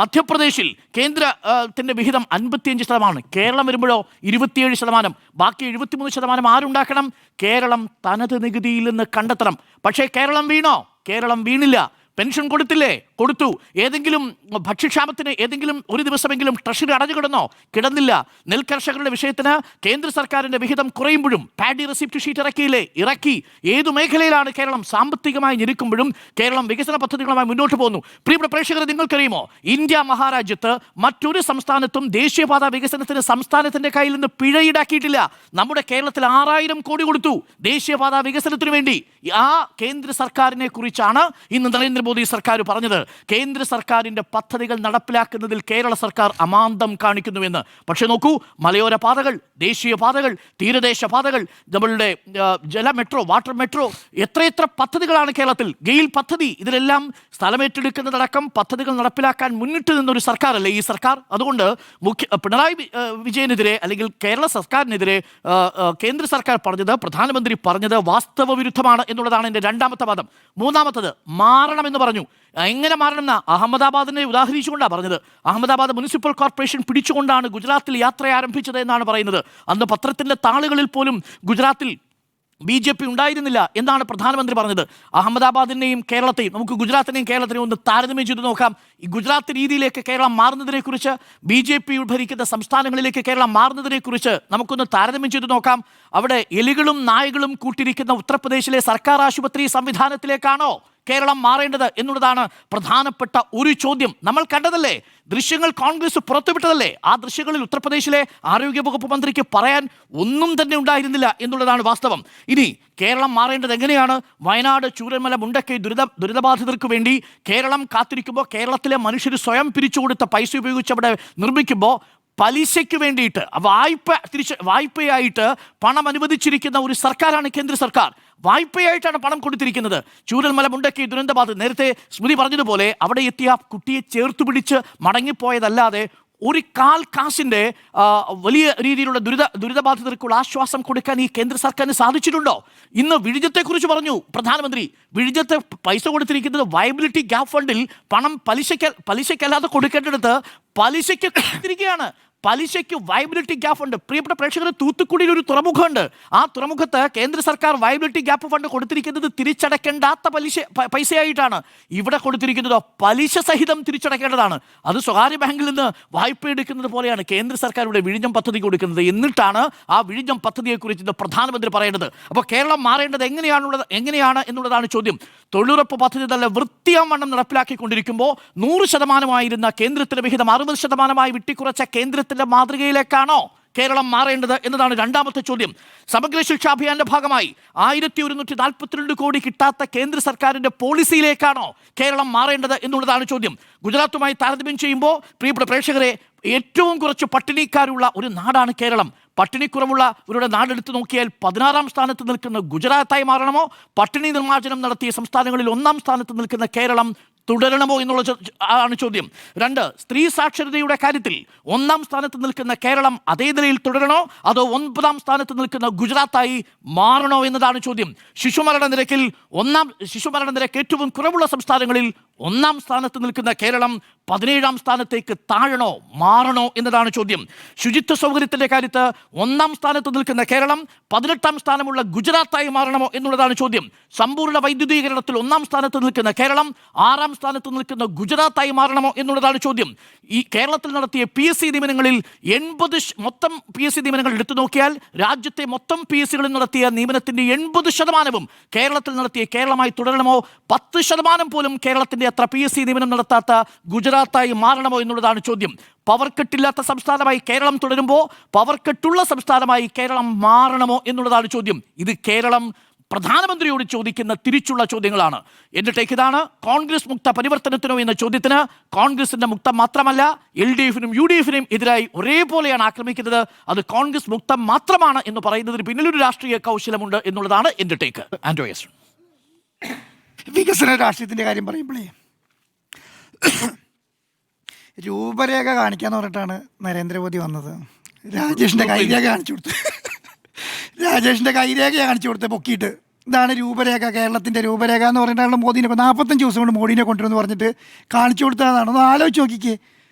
മധ്യപ്രദേശിൽ കേന്ദ്രത്തിൻ്റെ വിഹിതം 55%. കേരളം വരുമ്പോഴോ 27%. ബാക്കി 73% ആരുണ്ടാക്കണം? കേരളം തനത് നികുതിയിൽ നിന്ന് കണ്ടെത്തണം. പക്ഷേ കേരളം വീണോ? കേരളം വീണില്ല. പെൻഷൻ കൊടുത്തില്ലേ? കൊടുത്തു. ഏതെങ്കിലും ഭക്ഷ്യക്ഷാമത്തിന് ഏതെങ്കിലും ഒരു ദിവസമെങ്കിലും ട്രഷറി അടഞ്ഞു കിടന്നോ? കിടന്നില്ല. നെൽകർഷകരുടെ വിഷയത്തിന് കേന്ദ്ര സർക്കാരിൻ്റെ വിഹിതം കുറയുമ്പോഴും പാഡി റെസിപ്റ്റ് ഷീറ്റ് ഇറക്കിയില്ലേ? ഇറക്കി. ഏതു മേഖലയിലാണ് കേരളം സാമ്പത്തികമായി ഞെരുക്കുമ്പോഴും കേരളം വികസന പദ്ധതികളുമായി മുന്നോട്ട് പോകുന്നു? പ്രിയപ്പെട്ട പ്രേക്ഷകരെ, നിങ്ങൾക്കറിയുമോ ഇന്ത്യ മഹാരാജ്യത്ത് മറ്റൊരു സംസ്ഥാനത്തും ദേശീയപാത വികസനത്തിന് സംസ്ഥാനത്തിൻ്റെ കയ്യിൽ നിന്ന് പിഴ ഈടാക്കിയിട്ടില്ല. നമ്മുടെ കേരളത്തിൽ 6000 കോടി കൊടുത്തു ദേശീയപാത വികസനത്തിനു വേണ്ടി. ആ കേന്ദ്ര സർക്കാരിനെ കുറിച്ചാണ് ഇന്ന് നരേന്ദ്രമോദി സർക്കാർ പറഞ്ഞത്. കേന്ദ്ര സർക്കാരിൻ്റെ പദ്ധതികൾ നടപ്പിലാക്കുന്നതിൽ കേരള സർക്കാർ അമാന്തം കാണിക്കുന്നുവെന്ന്. പക്ഷേ നോക്കൂ, മലയോര പാതകൾ, ദേശീയ പാതകൾ, തീരദേശ പാതകൾ, നമ്മളുടെ ജല മെട്രോ, വാട്ടർ മെട്രോ, എത്രയെത്ര പദ്ധതികളാണ് കേരളത്തിൽ. ഗെയിൽ പദ്ധതി, ഇതിലെല്ലാം സ്ഥലമേറ്റെടുക്കുന്നതടക്കം പദ്ധതികൾ നടപ്പിലാക്കാൻ മുന്നിട്ട് നിന്നൊരു സർക്കാരല്ലേ ഈ സർക്കാർ. അതുകൊണ്ട് പിണറായി വിജയനെതിരെ അല്ലെങ്കിൽ കേരള സർക്കാരിനെതിരെ കേന്ദ്ര സർക്കാർ പറഞ്ഞത്, പ്രധാനമന്ത്രി പറഞ്ഞത് വാസ്തവ വിരുദ്ധമാണ് എന്നുള്ളതാണ് എൻ്റെ 2ാമത്തെ വാദം. 3ാമത്തത്, മാറണമെന്ന് പറഞ്ഞു. എങ്ങനെ മാറണമെന്ന അഹമ്മദാബാദിനെ ഉദാഹരിച്ചുകൊണ്ടാണ് പറഞ്ഞത്. അഹമ്മദാബാദ് മുനിസിപ്പൽ കോർപ്പറേഷൻ പിടിച്ചുകൊണ്ടാണ് ഗുജറാത്തിൽ യാത്ര ആരംഭിച്ചത് എന്നാണ് പറയുന്നത്. അന്ന് പത്രത്തിൻ്റെ താളുകളിൽ പോലും ഗുജറാത്തിൽ BJP ഉണ്ടായിരുന്നില്ല എന്നാണ് പ്രധാനമന്ത്രി പറഞ്ഞത്. അഹമ്മദാബാദിനെയും കേരളത്തെയും, നമുക്ക് ഗുജറാത്തിനെയും കേരളത്തിനെയും ഒന്ന് താരതമ്യം ചെയ്ത് നോക്കാം. ഈ ഗുജറാത്ത് രീതിയിലേക്ക് കേരളം മാറുന്നതിനെക്കുറിച്ച്, BJP ഭരിക്കുന്ന സംസ്ഥാനങ്ങളിലേക്ക് കേരളം മാറുന്നതിനെക്കുറിച്ച് നമുക്കൊന്ന് താരതമ്യം ചെയ്ത് നോക്കാം. അവിടെ എലികളും നായകളും കൂട്ടിരിക്കുന്ന ഉത്തർപ്രദേശിലെ സർക്കാർ ആശുപത്രി സംവിധാനത്തിലേക്കാണോ കേരളം മാറേണ്ടത് എന്നുള്ളതാണ് പ്രധാനപ്പെട്ട ഒരു ചോദ്യം. നമ്മൾ കണ്ടതല്ലേ, ദൃശ്യങ്ങൾ കോൺഗ്രസ് പുറത്തുവിട്ടതല്ലേ. ആ ദൃശ്യങ്ങളിൽ ഉത്തർപ്രദേശിലെ ആരോഗ്യവകുപ്പ് മന്ത്രിക്ക് പറയാൻ ഒന്നും തന്നെ ഉണ്ടായിരുന്നില്ല എന്നുള്ളതാണ് വാസ്തവം. ഇനി കേരളം മാറേണ്ടത് എങ്ങനെയാണ്? വയനാട്, ചൂരൽമല, മുണ്ടക്കൈ ദുരിതബാധിതർക്ക് വേണ്ടി കേരളം കാത്തിരിക്കുമ്പോൾ, കേരളത്തിലെ മനുഷ്യർ സ്വയം പിരിച്ചുകൊടുത്ത പൈസ ഉപയോഗിച്ച് അവിടെ നിർമ്മിക്കുമ്പോൾ പലിശയ്ക്ക് വേണ്ടിയിട്ട് വായ്പയായിട്ട് പണം അനുവദിച്ചിരിക്കുന്ന ഒരു സർക്കാരാണ് കേന്ദ്ര സർക്കാർ. വായ്പയായിട്ടാണ് പണം കൊടുത്തിരിക്കുന്നത്. ചൂരൽമല, മുണ്ടക്കൈ ദുരന്തബാധിതർ, നേരത്തെ സ്മൃതി പറഞ്ഞതുപോലെ അവിടെ എത്തിയ കുട്ടിയെ ചേർത്തു പിടിച്ച് മടങ്ങിപ്പോയതല്ലാതെ ഒരു കാശിൻ്റെ വലിയ രീതിയിലുള്ള ദുരിതബാധിതർക്കുള്ള ആശ്വാസം കൊടുക്കാൻ ഈ കേന്ദ്ര സർക്കാരിന് സാധിച്ചിട്ടുണ്ടോ? ഇന്ന് വിഴിഞ്ഞത്തെക്കുറിച്ച് പറഞ്ഞു പ്രധാനമന്ത്രി. വിഴിഞ്ഞത്ത് പൈസ കൊടുത്തിരിക്കുന്നത് വയബിലിറ്റി ഗ്യാപ് ഫണ്ടിൽ പണം പലിശയ്ക്കല്ലാതെ കൊടുക്കേണ്ടടുത്ത് പലിശയ്ക്ക് കൊടുത്തിരിക്കുകയാണ്. പലിശയ്ക്ക് വയബിലിറ്റി ഗ്യാപ്പ് ഉണ്ട്. പ്രിയപ്പെട്ട പ്രേക്ഷകർ, തൂത്തുക്കുടിയിൽ ഒരു തുറമുഖമുണ്ട്. ആ തുറമുഖത്ത് കേന്ദ്ര സർക്കാർ വയബിലിറ്റി ഗ്യാപ്പ് ഫണ്ട് കൊടുത്തിരിക്കുന്നത് തിരിച്ചടക്കേണ്ടാത്ത പൈസയായിട്ടാണ്. ഇവിടെ കൊടുത്തിരിക്കുന്നത് പലിശ സഹിതം തിരിച്ചടക്കേണ്ടതാണ്. അത് സ്വകാര്യ ബാങ്കിൽ നിന്ന് വായ്പ എടുക്കുന്നത് പോലെയാണ് കേന്ദ്ര സർക്കാർ ഇവിടെ വിഴിഞ്ഞം പദ്ധതി കൊടുക്കുന്നത്. എന്നിട്ടാണ് ആ വിഴിഞ്ഞം പദ്ധതിയെക്കുറിച്ച് പ്രധാനമന്ത്രി പറയേണ്ടത്. അപ്പോൾ കേരളം മാറേണ്ടത് എങ്ങനെയാണ് എന്നുള്ളതാണ് ചോദ്യം. തൊഴിലുറപ്പ് പദ്ധതി നല്ല വൃത്തിയാവണ്ണം നടപ്പിലാക്കിക്കൊണ്ടിരിക്കുമ്പോൾ 100% കേന്ദ്രത്തിന്റെ വിഹിതം 60% വെട്ടിക്കുറച്ച കേന്ദ്രത്തിന്റെ മാതൃകയിലേക്കാണോ കേരളം മാറേണ്ടത് എന്നതാണ് രണ്ടാമത്തെ ചോദ്യം. സമഗ്ര ശിക്ഷാ അഭിയാന്റെ ഭാഗമായി 1142 കോടി കിട്ടാത്ത കേന്ദ്ര സർക്കാരിന്റെ പോളിസിയിലേക്കാണോ കേരളം മാറേണ്ടത് എന്നുള്ളതാണ് ചോദ്യം. ഗുജറാത്തുമായി താരതമ്യം ചെയ്യുമ്പോൾ പ്രിയപ്പെട്ട പ്രേക്ഷകരെ, ഏറ്റവും കുറച്ച് പട്ടിണിക്കാരുള്ള ഒരു നാടാണ് കേരളം. പട്ടിണിക്കുറവുള്ള ഒരു നാടെടുത്ത് നോക്കിയാൽ 16ാം സ്ഥാനത്ത് നിൽക്കുന്ന ഗുജറാത്തായി മാറണമോ, പട്ടിണി നിർമ്മാർജ്ജനം നടത്തിയ സംസ്ഥാനങ്ങളിൽ 1ാം സ്ഥാനത്ത് നിൽക്കുന്ന കേരളം തുടരണമോ എന്നുള്ള ആണ് ചോദ്യം. 2, സ്ത്രീ സാക്ഷരതയുടെ കാര്യത്തിൽ 1ാം സ്ഥാനത്ത് നിൽക്കുന്ന കേരളം അതേ നിലയിൽ തുടരണോ അതോ 9ാം സ്ഥാനത്ത് നിൽക്കുന്ന ഗുജറാത്തായി മാറണോ എന്നതാണ് ചോദ്യം. ശിശുമരണ നിരക്ക് ഏറ്റവും കുറവുള്ള സംസ്ഥാനങ്ങളിൽ 1ാം സ്ഥാനത്ത് നിൽക്കുന്ന കേരളം 17ാം സ്ഥാനത്തേക്ക് താഴണോ മാറണോ എന്നതാണ് ചോദ്യം. ശുചിത്വ സൗകര്യത്തിന്റെ കാര്യത്ത് 1ാം സ്ഥാനത്ത് നിൽക്കുന്ന കേരളം 18ാം സ്ഥാനമുള്ള ഗുജറാത്തായി മാറണമോ എന്നുള്ളതാണ് ചോദ്യം. സമ്പൂർണ്ണ വൈദ്യുതീകരണത്തിൽ 1ാം സ്ഥാനത്ത് നിൽക്കുന്ന കേരളം 6ാം സ്ഥാനത്ത് നിൽക്കുന്ന ഗുജറാത്തായി മാറണമോ എന്നുള്ളതാണ് ചോദ്യം. ഈ കേരളത്തിൽ നടത്തിയ PSC നിയമനങ്ങളിൽ 80 മൊത്തം PSC നിയമനങ്ങൾ എടുത്തു നോക്കിയാൽ രാജ്യത്തെ മൊത്തം PSCകളിൽ നടത്തിയ നിയമനത്തിന്റെ 80% കേരളത്തിൽ നടത്തിയ കേരളമായി തുടരണമോ, 10% പോലും കേരളത്തിന്റെ അത്ര PSC നിയമനം നടത്താത്ത ഗുജറാത്തായി മാറണമോ എന്നുള്ളതാണ് ചോദ്യം. പവർ കട്ടില്ലാത്ത സംസ്ഥാനമായി കേരളം തുടരുമ്പോൾ പവർ കട്ടുള്ള സംസ്ഥാനമായി കേരളം മാറണമോ എന്നുള്ളതാണ് ചോദ്യം. ഇത് കേരളം പ്രധാനമന്ത്രിയോട് ചോദിക്കുന്ന തിരിച്ചുള്ള ചോദ്യങ്ങളാണ്. എൻ്റെ ടേക്ക് ഇതാണ്. കോൺഗ്രസ് മുക്ത പരിവർത്തനത്തിനോ എന്ന ചോദ്യത്തിന് കോൺഗ്രസിന്റെ മുക്തം മാത്രമല്ല, LDFനും UDFനും എതിരായി ഒരേപോലെയാണ് ആക്രമിക്കുന്നത്. അത് കോൺഗ്രസ് മുക്തം മാത്രമാണ് എന്ന് പറയുന്നതിന് പിന്നിലൊരു രാഷ്ട്രീയ കൗശലമുണ്ട് എന്നുള്ളതാണ് എൻ്റെ ടേക്ക്. ആൻഡ്രോയസ്, വികസന രാഷ്ട്രീയത്തിന്റെ കാര്യം പറയുമ്പോഴേ രൂപരേഖ കാണിക്കാന്ന് പറഞ്ഞിട്ടാണ് നരേന്ദ്രമോദി വന്നത്. രാജേഷിന്റെ കൈരേഖ കാണിച്ചു കൊടുത്തു. രാജേഷിന്റെ കൈരേഖ കാണിച്ചു കൊടുത്ത് പൊക്കിയിട്ട് ഇതാണ് രൂപരേഖ, കേരളത്തിന്റെ രൂപരേഖ എന്ന് പറഞ്ഞിട്ടാണ് മോദിനെ 45 ദിവസം കൊണ്ട് മോഡിനെ കൊണ്ടുവരുമെന്ന് പറഞ്ഞിട്ട് കാണിച്ചു കൊടുത്തതാണ്. ഒന്ന് ആലോചിച്ച് നോക്കിക്കേ.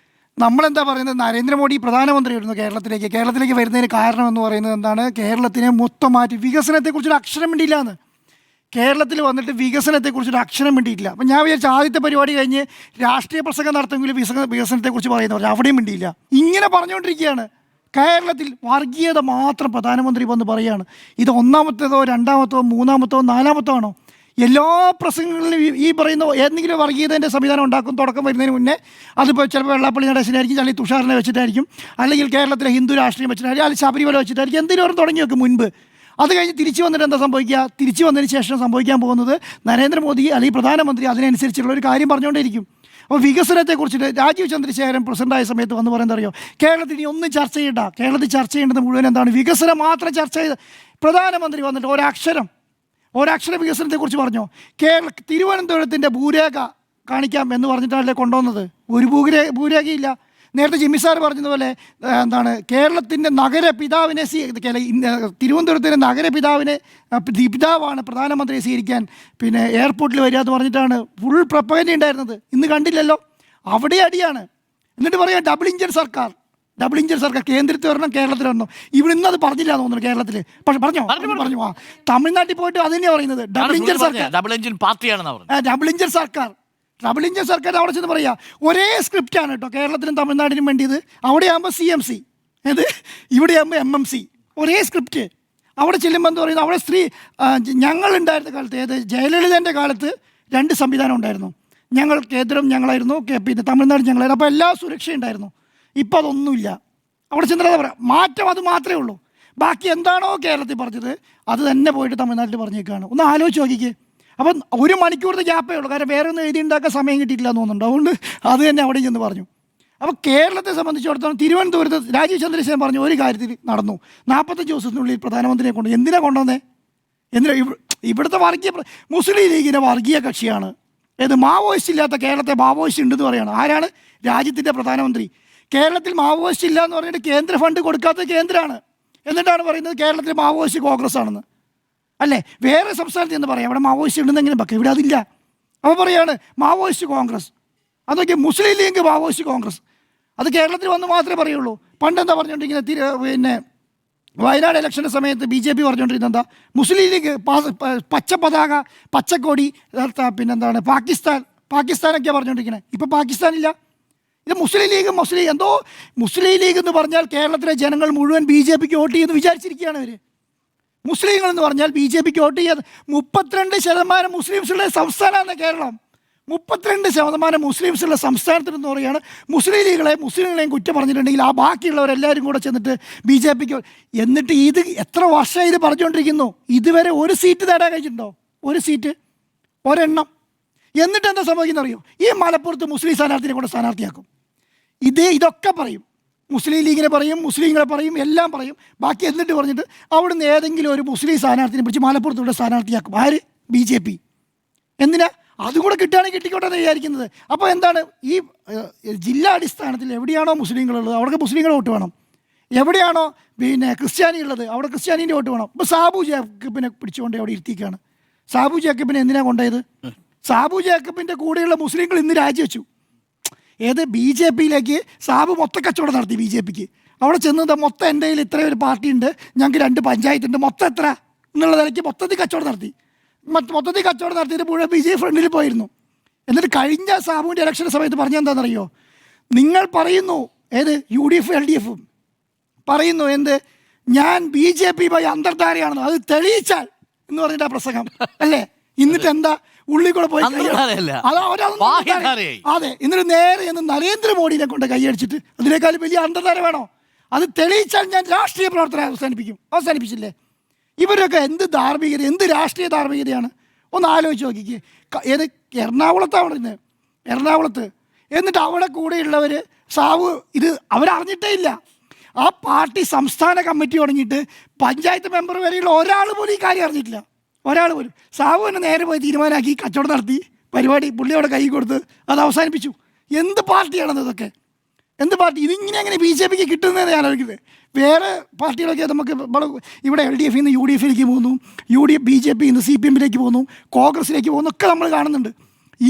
നമ്മളെന്താ പറയുന്നത്, നരേന്ദ്രമോദി പ്രധാനമന്ത്രി വരുന്നു കേരളത്തിലേക്ക് വരുന്നതിന് കാരണം എന്ന് പറയുന്നത് എന്താണ്? കേരളത്തിനെ മൊത്തം മാറ്റി വികസനത്തെക്കുറിച്ചൊരു അക്ഷരം വേണ്ടിയില്ല എന്ന്. കേരളത്തിൽ വന്നിട്ട് വികസനത്തെക്കുറിച്ചൊരു അക്ഷരം വേണ്ടിയില്ല. അപ്പം ഞാൻ വിചാരിച്ച ആദ്യത്തെ പരിപാടി കഴിഞ്ഞ് രാഷ്ട്രീയ പ്രസംഗം നടത്തുമെങ്കിൽ വികസനത്തെക്കുറിച്ച് പറയുന്നവർ അവിടെയും വേണ്ടിയില്ല. ഇങ്ങനെ പറഞ്ഞുകൊണ്ടിരിക്കുകയാണ്. കേരളത്തിൽ വർഗീയത മാത്രം പ്രധാനമന്ത്രി വന്ന് പറയുകയാണ്. ഇത് 1ാമത്തേതോ 2ാമത്തോ 3ാമത്തോ 4ാമത്തോ ആണോ? എല്ലാ പ്രസംഗങ്ങളിലും ഈ പറയുന്ന ഏതെങ്കിലും വർഗീയതേൻ്റെ സംവിധാനം ഉണ്ടാക്കും. തുടക്കം വരുന്നതിന് മുന്നേ അതിപ്പോൾ ചിലപ്പോൾ വെള്ളാപ്പള്ളി നടേശനായിരിക്കും, അല്ലെങ്കിൽ തുഷാറിനെ വെച്ചിട്ടായിരിക്കും, അല്ലെങ്കിൽ കേരളത്തിലെ ഹിന്ദു രാഷ്ട്രീയം വെച്ചിട്ടായിരിക്കും, അല്ലെങ്കിൽ ശബരിമല വെച്ചിട്ടായിരിക്കും, എന്തെങ്കിലും തുടങ്ങി വെക്കും മുൻപ്. അത് കഴിഞ്ഞ് തിരിച്ചു വന്നിട്ട് എന്താ സംഭവിക്കുക? തിരിച്ചു വന്നതിന് ശേഷം സംഭവിക്കാൻ പോകുന്നത് നരേന്ദ്രമോദി അല്ലെങ്കിൽ പ്രധാനമന്ത്രി അതിനനുസരിച്ചുള്ള ഒരു കാര്യം പറഞ്ഞുകൊണ്ടേയിരിക്കും. അപ്പോൾ വികസനത്തെക്കുറിച്ചിട്ട് രാജീവ് ചന്ദ്രശേഖരൻ പ്രസിഡൻ്റായ സമയത്ത് വന്ന് പറയുന്നത് അറിയോ? കേരളത്തിൽ ഇനി ഒന്നും ചർച്ച ചെയ്യണ്ട, കേരളത്തിൽ ചർച്ച ചെയ്യേണ്ടത് മുഴുവൻ എന്താണ്? വികസനം മാത്രം ചർച്ച ചെയ്ത് പ്രധാനമന്ത്രി വന്നിട്ട് ഒരക്ഷരം വികസനത്തെക്കുറിച്ച് പറഞ്ഞോ? തിരുവനന്തപുരത്തിൻ്റെ ഭൂരേഖ കാണിക്കാം എന്ന് പറഞ്ഞിട്ടല്ലേ കൊണ്ടുവന്നത്? ഒരു ഭൂരേഖയില്ല. നേരത്തെ ജിമ്മി സാർ പറഞ്ഞതുപോലെ എന്താണ് കേരളത്തിൻ്റെ നഗരപിതാവിനെ തിരുവനന്തപുരത്തിൻ്റെ നഗരപിതാവിനെ പിതാവാണ് പ്രധാനമന്ത്രിയെ സ്വീകരിക്കാൻ പിന്നെ എയർപോർട്ടിൽ വരിക എന്ന് പറഞ്ഞിട്ടാണ് ഫുൾ പ്രൊപ്പഗൻഡ ഉണ്ടായിരുന്നത്. ഇന്ന് കണ്ടില്ലല്ലോ, അവിടെ അടിയാണ്. എന്നിട്ട് പറയാം ഡബിൾ ഇഞ്ചൻ സർക്കാർ കേന്ദ്രത്തിൽ വരണം, കേരളത്തിൽ വരണം. ഇവിടെ ഇന്നത് പറഞ്ഞില്ല എന്ന് തോന്നുന്നു കേരളത്തിൽ. പക്ഷെ പറഞ്ഞു തമിഴ്നാട്ടിൽ പോയിട്ട് അത് തന്നെയാണ് പറയുന്നത്. ഡബിൾ ഇഞ്ചൻ സർക്കാർ, ഡബിൾ ഇഞ്ചൻ സർക്കാർ അവിടെ ചെന്ന് പറയുക ഒരേ സ്ക്രിപ്റ്റാണ് കേട്ടോ കേരളത്തിനും തമിഴ്നാടിനും വേണ്ടിയത്. അവിടെ ആകുമ്പോൾ CMC, ഇവിടെ ആകുമ്പോൾ MMC, ഒരേ സ്ക്രിപ്റ്റ്. അവിടെ ചെല്ലുമ്പോൾ എന്ന് പറയുന്നത് അവിടെ ഞങ്ങളുണ്ടായിരുന്ന കാലത്ത്, ജയലളിതൻ്റെ കാലത്ത് 2 സംവിധാനം ഉണ്ടായിരുന്നു. കേന്ദ്രം ഞങ്ങളായിരുന്നു, പിന്നെ തമിഴ്നാട് ഞങ്ങളായിരുന്നു. അപ്പോൾ എല്ലാ സുരക്ഷയും ഉണ്ടായിരുന്നു. ഇപ്പോൾ അതൊന്നുമില്ല. അവിടെ ചെന്നിട്ട് പറയാം മാറ്റം അത് മാത്രമേ ഉള്ളൂ. ബാക്കി എന്താണോ കേരളത്തിൽ പറഞ്ഞത് അത് തന്നെ പോയിട്ട് തമിഴ്നാട്ടിൽ പറഞ്ഞേക്കാണ്. ഒന്ന് ആലോചിച്ച് നോക്കിക്കേ. അപ്പം 1 മണിക്കൂറിൻ്റെ ഗ്യാപ്പേ ഉള്ളൂ. കാരണം വേറെ ഒന്നും എഴുതി ഉണ്ടാക്കാൻ സമയം കിട്ടിയിട്ടില്ല എന്ന് തോന്നുന്നുണ്ട്. അതുകൊണ്ട് അത് തന്നെ അവിടെ ചെന്ന് പറഞ്ഞു. അപ്പോൾ കേരളത്തെ സംബന്ധിച്ചിടത്തോളം തിരുവനന്തപുരത്ത് രാജീവ് ചന്ദ്രശേഖരൻ പറഞ്ഞ ഒരു കാര്യത്തിൽ നടന്നു. 45 ദിവസത്തിനുള്ളിൽ പ്രധാനമന്ത്രിയെ എന്തിനാണ് കൊണ്ടുവന്നേ? ഇവിടുത്തെ മുസ്ലിം ലീഗിൻ്റെ വർഗീയ കക്ഷിയാണ്. മാവോയിസ്റ്റ് ഇല്ലാത്ത കേരളത്തെ മാവോയിസ്റ്റ് ഉണ്ടെന്ന് പറയുകയാണ്. ആരാണ്? രാജ്യത്തിൻ്റെ പ്രധാനമന്ത്രി. കേരളത്തിൽ മാവോയിസ്റ്റ് ഇല്ല എന്ന് പറഞ്ഞിട്ട് കേന്ദ്ര ഫണ്ട് കൊടുക്കാത്ത കേന്ദ്രമാണ്. എന്നിട്ടാണ് പറയുന്നത് കേരളത്തിൽ മാവോയിസ്റ്റ് കോൺഗ്രസ് ആണെന്ന്. അല്ലേ? വേറെ സംസ്ഥാനത്ത് എന്ന് പറയാം അവിടെ മാവോയിസ്റ്റ് ഉണ്ടെന്നെങ്കിലും വെക്കാം, ഇവിടെ അതില്ല. അപ്പോൾ പറയാണ് മാവോയിസ്റ്റ് കോൺഗ്രസ്. അതൊക്കെ മുസ്ലിം ലീഗ് മാവോയിസ്റ്റ് കോൺഗ്രസ്. അത് കേരളത്തിൽ വന്ന് മാത്രമേ പറയുള്ളൂ. പണ്ടെന്താ പറഞ്ഞുകൊണ്ടിരിക്കുന്നത്, പിന്നെ വയനാട് ഇലക്ഷൻ്റെ സമയത്ത് BJP പറഞ്ഞുകൊണ്ടിരുന്നത് എന്താ, മുസ്ലിം ലീഗ് പച്ച പതാക പച്ചക്കൊടി പിന്നെന്താണ് പാകിസ്ഥാനൊക്കെയാണ് പറഞ്ഞുകൊണ്ടിരിക്കുന്നത്. ഇപ്പം പാകിസ്ഥാനില്ല. ഇത് മുസ്ലിം ലീഗ് എന്ന് പറഞ്ഞാൽ കേരളത്തിലെ ജനങ്ങൾ മുഴുവൻ BJPക്ക് വോട്ട് ചെയ്യുമെന്ന് വിചാരിച്ചിരിക്കുകയാണ് അവർ. മുസ്ലിങ്ങൾ എന്ന് പറഞ്ഞാൽ BJPക്ക് വോട്ട് ചെയ്യാൻ 32% മുസ്ലിംസുള്ള സംസ്ഥാനമാണ് കേരളം. 32% മുസ്ലിംസുള്ള സംസ്ഥാനത്തിനെന്ന് പറയുകയാണ് മുസ്ലിങ്ങളെയും കുറ്റം പറഞ്ഞിട്ടുണ്ടെങ്കിൽ ആ ബാക്കിയുള്ളവരെല്ലാവരും കൂടെ ചെന്നിട്ട് BJPക്ക്. എന്നിട്ട് ഇത് എത്ര വർഷമായി ഇത് പറഞ്ഞുകൊണ്ടിരിക്കുന്നു, ഇതുവരെ ഒരു സീറ്റ് നേടാൻ കഴിഞ്ഞിട്ടുണ്ടോ? ഒരു സീറ്റ്, ഒരെണ്ണം. എന്നിട്ട് എന്താ സംഭവിക്കുന്നത് അറിയോ? ഈ മലപ്പുറത്ത് മുസ്ലിം സ്ഥാനാർത്ഥിനെ കൊണ്ട് സ്ഥാനാർത്ഥിയാക്കും. ഇതൊക്കെ പറയും, മുസ്ലിം ലീഗിനെ പറയും, മുസ്ലിങ്ങളെ പറയും, എല്ലാം പറയും. ബാക്കി എന്നിട്ട് പറഞ്ഞിട്ട് അവിടുന്ന് ഏതെങ്കിലും ഒരു മുസ്ലിം സ്ഥാനാർത്ഥിനെ പിടിച്ച് മലപ്പുറത്തൂടെ സ്ഥാനാർത്ഥിയാക്കും. ആര്? BJP. എന്തിനാ? അതും കൂടെ കിട്ടുകയാണെങ്കിൽ കിട്ടിക്കോട്ടെ എന്ന് വിചാരിക്കുന്നത്. അപ്പോൾ എന്താണ്, ഈ ജില്ലാ അടിസ്ഥാനത്തിൽ എവിടെയാണോ മുസ്ലിങ്ങളുള്ളത് അവിടെ മുസ്ലിങ്ങളെ വോട്ട് വേണം, എവിടെയാണോ പിന്നെ ക്രിസ്ത്യാനി ഉള്ളത് അവിടെ ക്രിസ്ത്യാനീൻ്റെ വോട്ട് വേണം. ഇപ്പോൾ സാബു ജേക്കബിനെ പിടിച്ചുകൊണ്ട് അവിടെ ഇരുത്തിക്കാണ്. സാബു ജേക്കബിനെ എന്തിനാണ് കൊണ്ടുപോയത്? സാബു ജേക്കബിൻ്റെ കൂടെയുള്ള മുസ്ലിങ്ങൾ ഇന്ന് രാജിവെച്ചു. ഏത്? BJPയിലേക്ക് സാബു മൊത്തം കച്ചവടം നടത്തി. BJPക്ക് അവിടെ ചെന്നത് മൊത്തം എൻ്റെ കയ്യിൽ ഇത്രയും ഒരു പാർട്ടി ഉണ്ട്, ഞങ്ങൾക്ക് 2 പഞ്ചായത്തുണ്ട്, മൊത്തം എത്ര എന്നുള്ള നിലയ്ക്ക് മൊത്തത്തിൽ കച്ചവടം നടത്തിയിട്ട് മുഴുവൻ BJP ഫ്രണ്ടിൽ പോയിരുന്നു. എന്നിട്ട് കഴിഞ്ഞ സാബുവിൻ്റെ ഇലക്ഷൻ്റെ സമയത്ത് പറഞ്ഞെന്താണെന്നറിയോ? നിങ്ങൾ പറയുന്നു, ഏത് UDF LDF പറയുന്നു എന്ത്, ഞാൻ BJP അന്തർധാരയാണെന്ന്, അത് തെളിയിച്ചാൽ എന്ന് പറഞ്ഞിട്ട് ആ പ്രസംഗം അല്ലേ? എന്നിട്ട് എന്താ ഉള്ളിൽ കൂടെ പോയി അതെ, എന്നിട്ട് നേരെ എന്ന് നരേന്ദ്രമോദിനെ കൊണ്ട് കൈയടിച്ചിട്ട് അതിനേക്കാൾ വലിയ അന്തർധാര വേണോ? അത് തെളിയിച്ചാൽ ഞാൻ രാഷ്ട്രീയ പ്രവർത്തനം അവസാനിപ്പിച്ചില്ലേ? ഇവരൊക്കെ എന്ത് ധാർമ്മികത, എന്ത് രാഷ്ട്രീയ ധാർമ്മികതയാണ്? ഒന്ന് ആലോചിച്ച് നോക്കിക്കേ. ഏത് എറണാകുളത്താണ് പറയുന്നത്, എറണാകുളത്ത്. എന്നിട്ട് അവിടെ കൂടെയുള്ളവർ സാവു ഇത് അവരറിഞ്ഞിട്ടേ ഇല്ല. ആ പാർട്ടി സംസ്ഥാന കമ്മിറ്റി തുടങ്ങിയിട്ട് പഞ്ചായത്ത് മെമ്പർ വരെയുള്ള ഒരാൾ പോലും ഈ കാര്യം അറിഞ്ഞിട്ടില്ല, ഒരാൾ പോലും. സാവു തന്നെ നേരെ പോയി തീരുമാനമാക്കി കച്ചവടം നടത്തി പരിപാടി പുള്ളിയോടെ കൈ കൊടുത്ത് അത് അവസാനിപ്പിച്ചു. എന്ത് പാർട്ടിയാണെന്ന് ഇതൊക്കെ? എന്ത് പാർട്ടി? ഇതിങ്ങനെ അങ്ങനെ BJPക്ക് കിട്ടുന്നതെന്ന് ഞാൻ ആലോചിക്കുന്നത്. വേറെ പാർട്ടികളൊക്കെ നമുക്ക് ഇവിടെ LDF നിന്ന് UDFയിലേക്ക് പോകുന്നു, BJP നിന്ന് CPMലേക്ക് പോകുന്നു, കോൺഗ്രസിലേക്ക് പോകുന്നു, ഒക്കെ നമ്മൾ കാണുന്നുണ്ട്.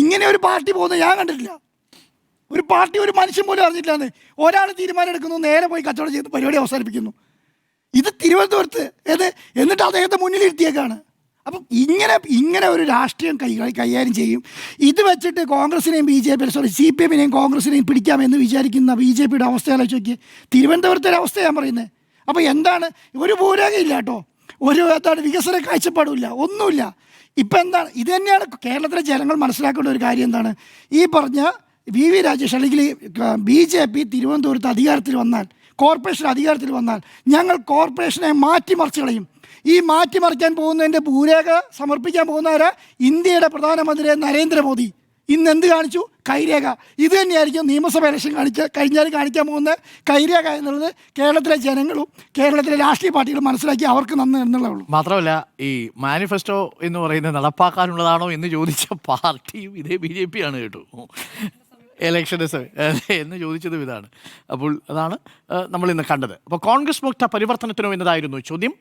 ഇങ്ങനെ ഒരു പാർട്ടി പോകുന്നത് ഞാൻ കണ്ടിട്ടില്ല. ഒരു പാർട്ടി ഒരു മനുഷ്യൻ പോലും അറിഞ്ഞിട്ടില്ലാന്ന് ഒരാൾ തീരുമാനം എടുക്കുന്നു, നേരെ പോയി കച്ചവടം ചെയ്ത് പരിപാടി അവസാനിപ്പിക്കുന്നു. ഇത് തിരുവനന്തപുരത്ത് എന്നിട്ട് അദ്ദേഹത്തെ മുന്നിലിരുത്തിയേക്കാണ്. അപ്പം ഇങ്ങനെ ഒരു രാഷ്ട്രീയം കൈകാര്യം ചെയ്യും. ഇത് വെച്ചിട്ട് കോൺഗ്രസിനെയും CPMനെയും കോൺഗ്രസിനെയും പിടിക്കാമെന്ന് വിചാരിക്കുന്ന BJPയുടെ അവസ്ഥ ആലോചിച്ച് നോക്കി. തിരുവനന്തപുരത്തെ ഒരു അവസ്ഥ ഞാൻ പറയുന്നത്. അപ്പോൾ എന്താണ്, ഒരു ഭൂരേഖയില്ല കേട്ടോ, എന്താണ് വികസന കാഴ്ചപ്പാടുമില്ല, ഒന്നുമില്ല. ഇപ്പം എന്താണ്, ഇത് തന്നെയാണ് കേരളത്തിലെ ജനങ്ങൾ മനസ്സിലാക്കേണ്ട ഒരു കാര്യം. എന്താണ് ഈ പറഞ്ഞ VV രാജേഷ് അല്ലെങ്കിൽ BJP തിരുവനന്തപുരത്ത് അധികാരത്തിൽ വന്നാൽ, കോർപ്പറേഷൻ അധികാരത്തിൽ വന്നാൽ ഞങ്ങൾ കോർപ്പറേഷനെ മാറ്റിമറിച്ച് കളയും. ഈ മാറ്റിമറിക്കാൻ പോകുന്നതിൻ്റെ ഭൂരേഖ സമർപ്പിക്കാൻ പോകുന്നവരെ ഇന്ത്യയുടെ പ്രധാനമന്ത്രി നരേന്ദ്രമോദി ഇന്ന് എന്ത് കാണിച്ചു? കൈരേഖ. ഇത് തന്നെയായിരിക്കും നിയമസഭ ഇലക്ഷൻ കഴിഞ്ഞാൽ കാണിക്കാൻ പോകുന്ന കൈരേഖ എന്നുള്ളത് കേരളത്തിലെ ജനങ്ങളും കേരളത്തിലെ രാഷ്ട്രീയ പാർട്ടികളും മനസ്സിലാക്കി അവർക്ക് നന്ന് എന്നുള്ളൂ. മാത്രമല്ല ഈ മാനിഫെസ്റ്റോ എന്ന് പറയുന്നത് നടപ്പാക്കാനുള്ളതാണോ എന്ന് ചോദിച്ച പാർട്ടിയും ഇതേ BJP ആണ് കേട്ടോ. ഇലക്ഷന് എന്ന് ചോദിച്ചതും ഇതാണ്. അപ്പോൾ അതാണ് നമ്മൾ ഇന്ന് കണ്ടത്. അപ്പോൾ കോൺഗ്രസ് മുക്ത പരിവർത്തനത്തിനോ എന്നതായിരുന്നു ചോദ്യം.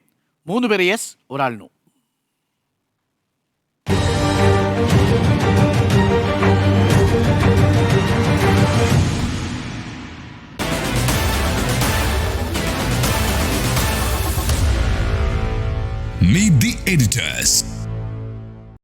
3 പേര് യെസ്, ഒരാൾ നോ. Meet the editors.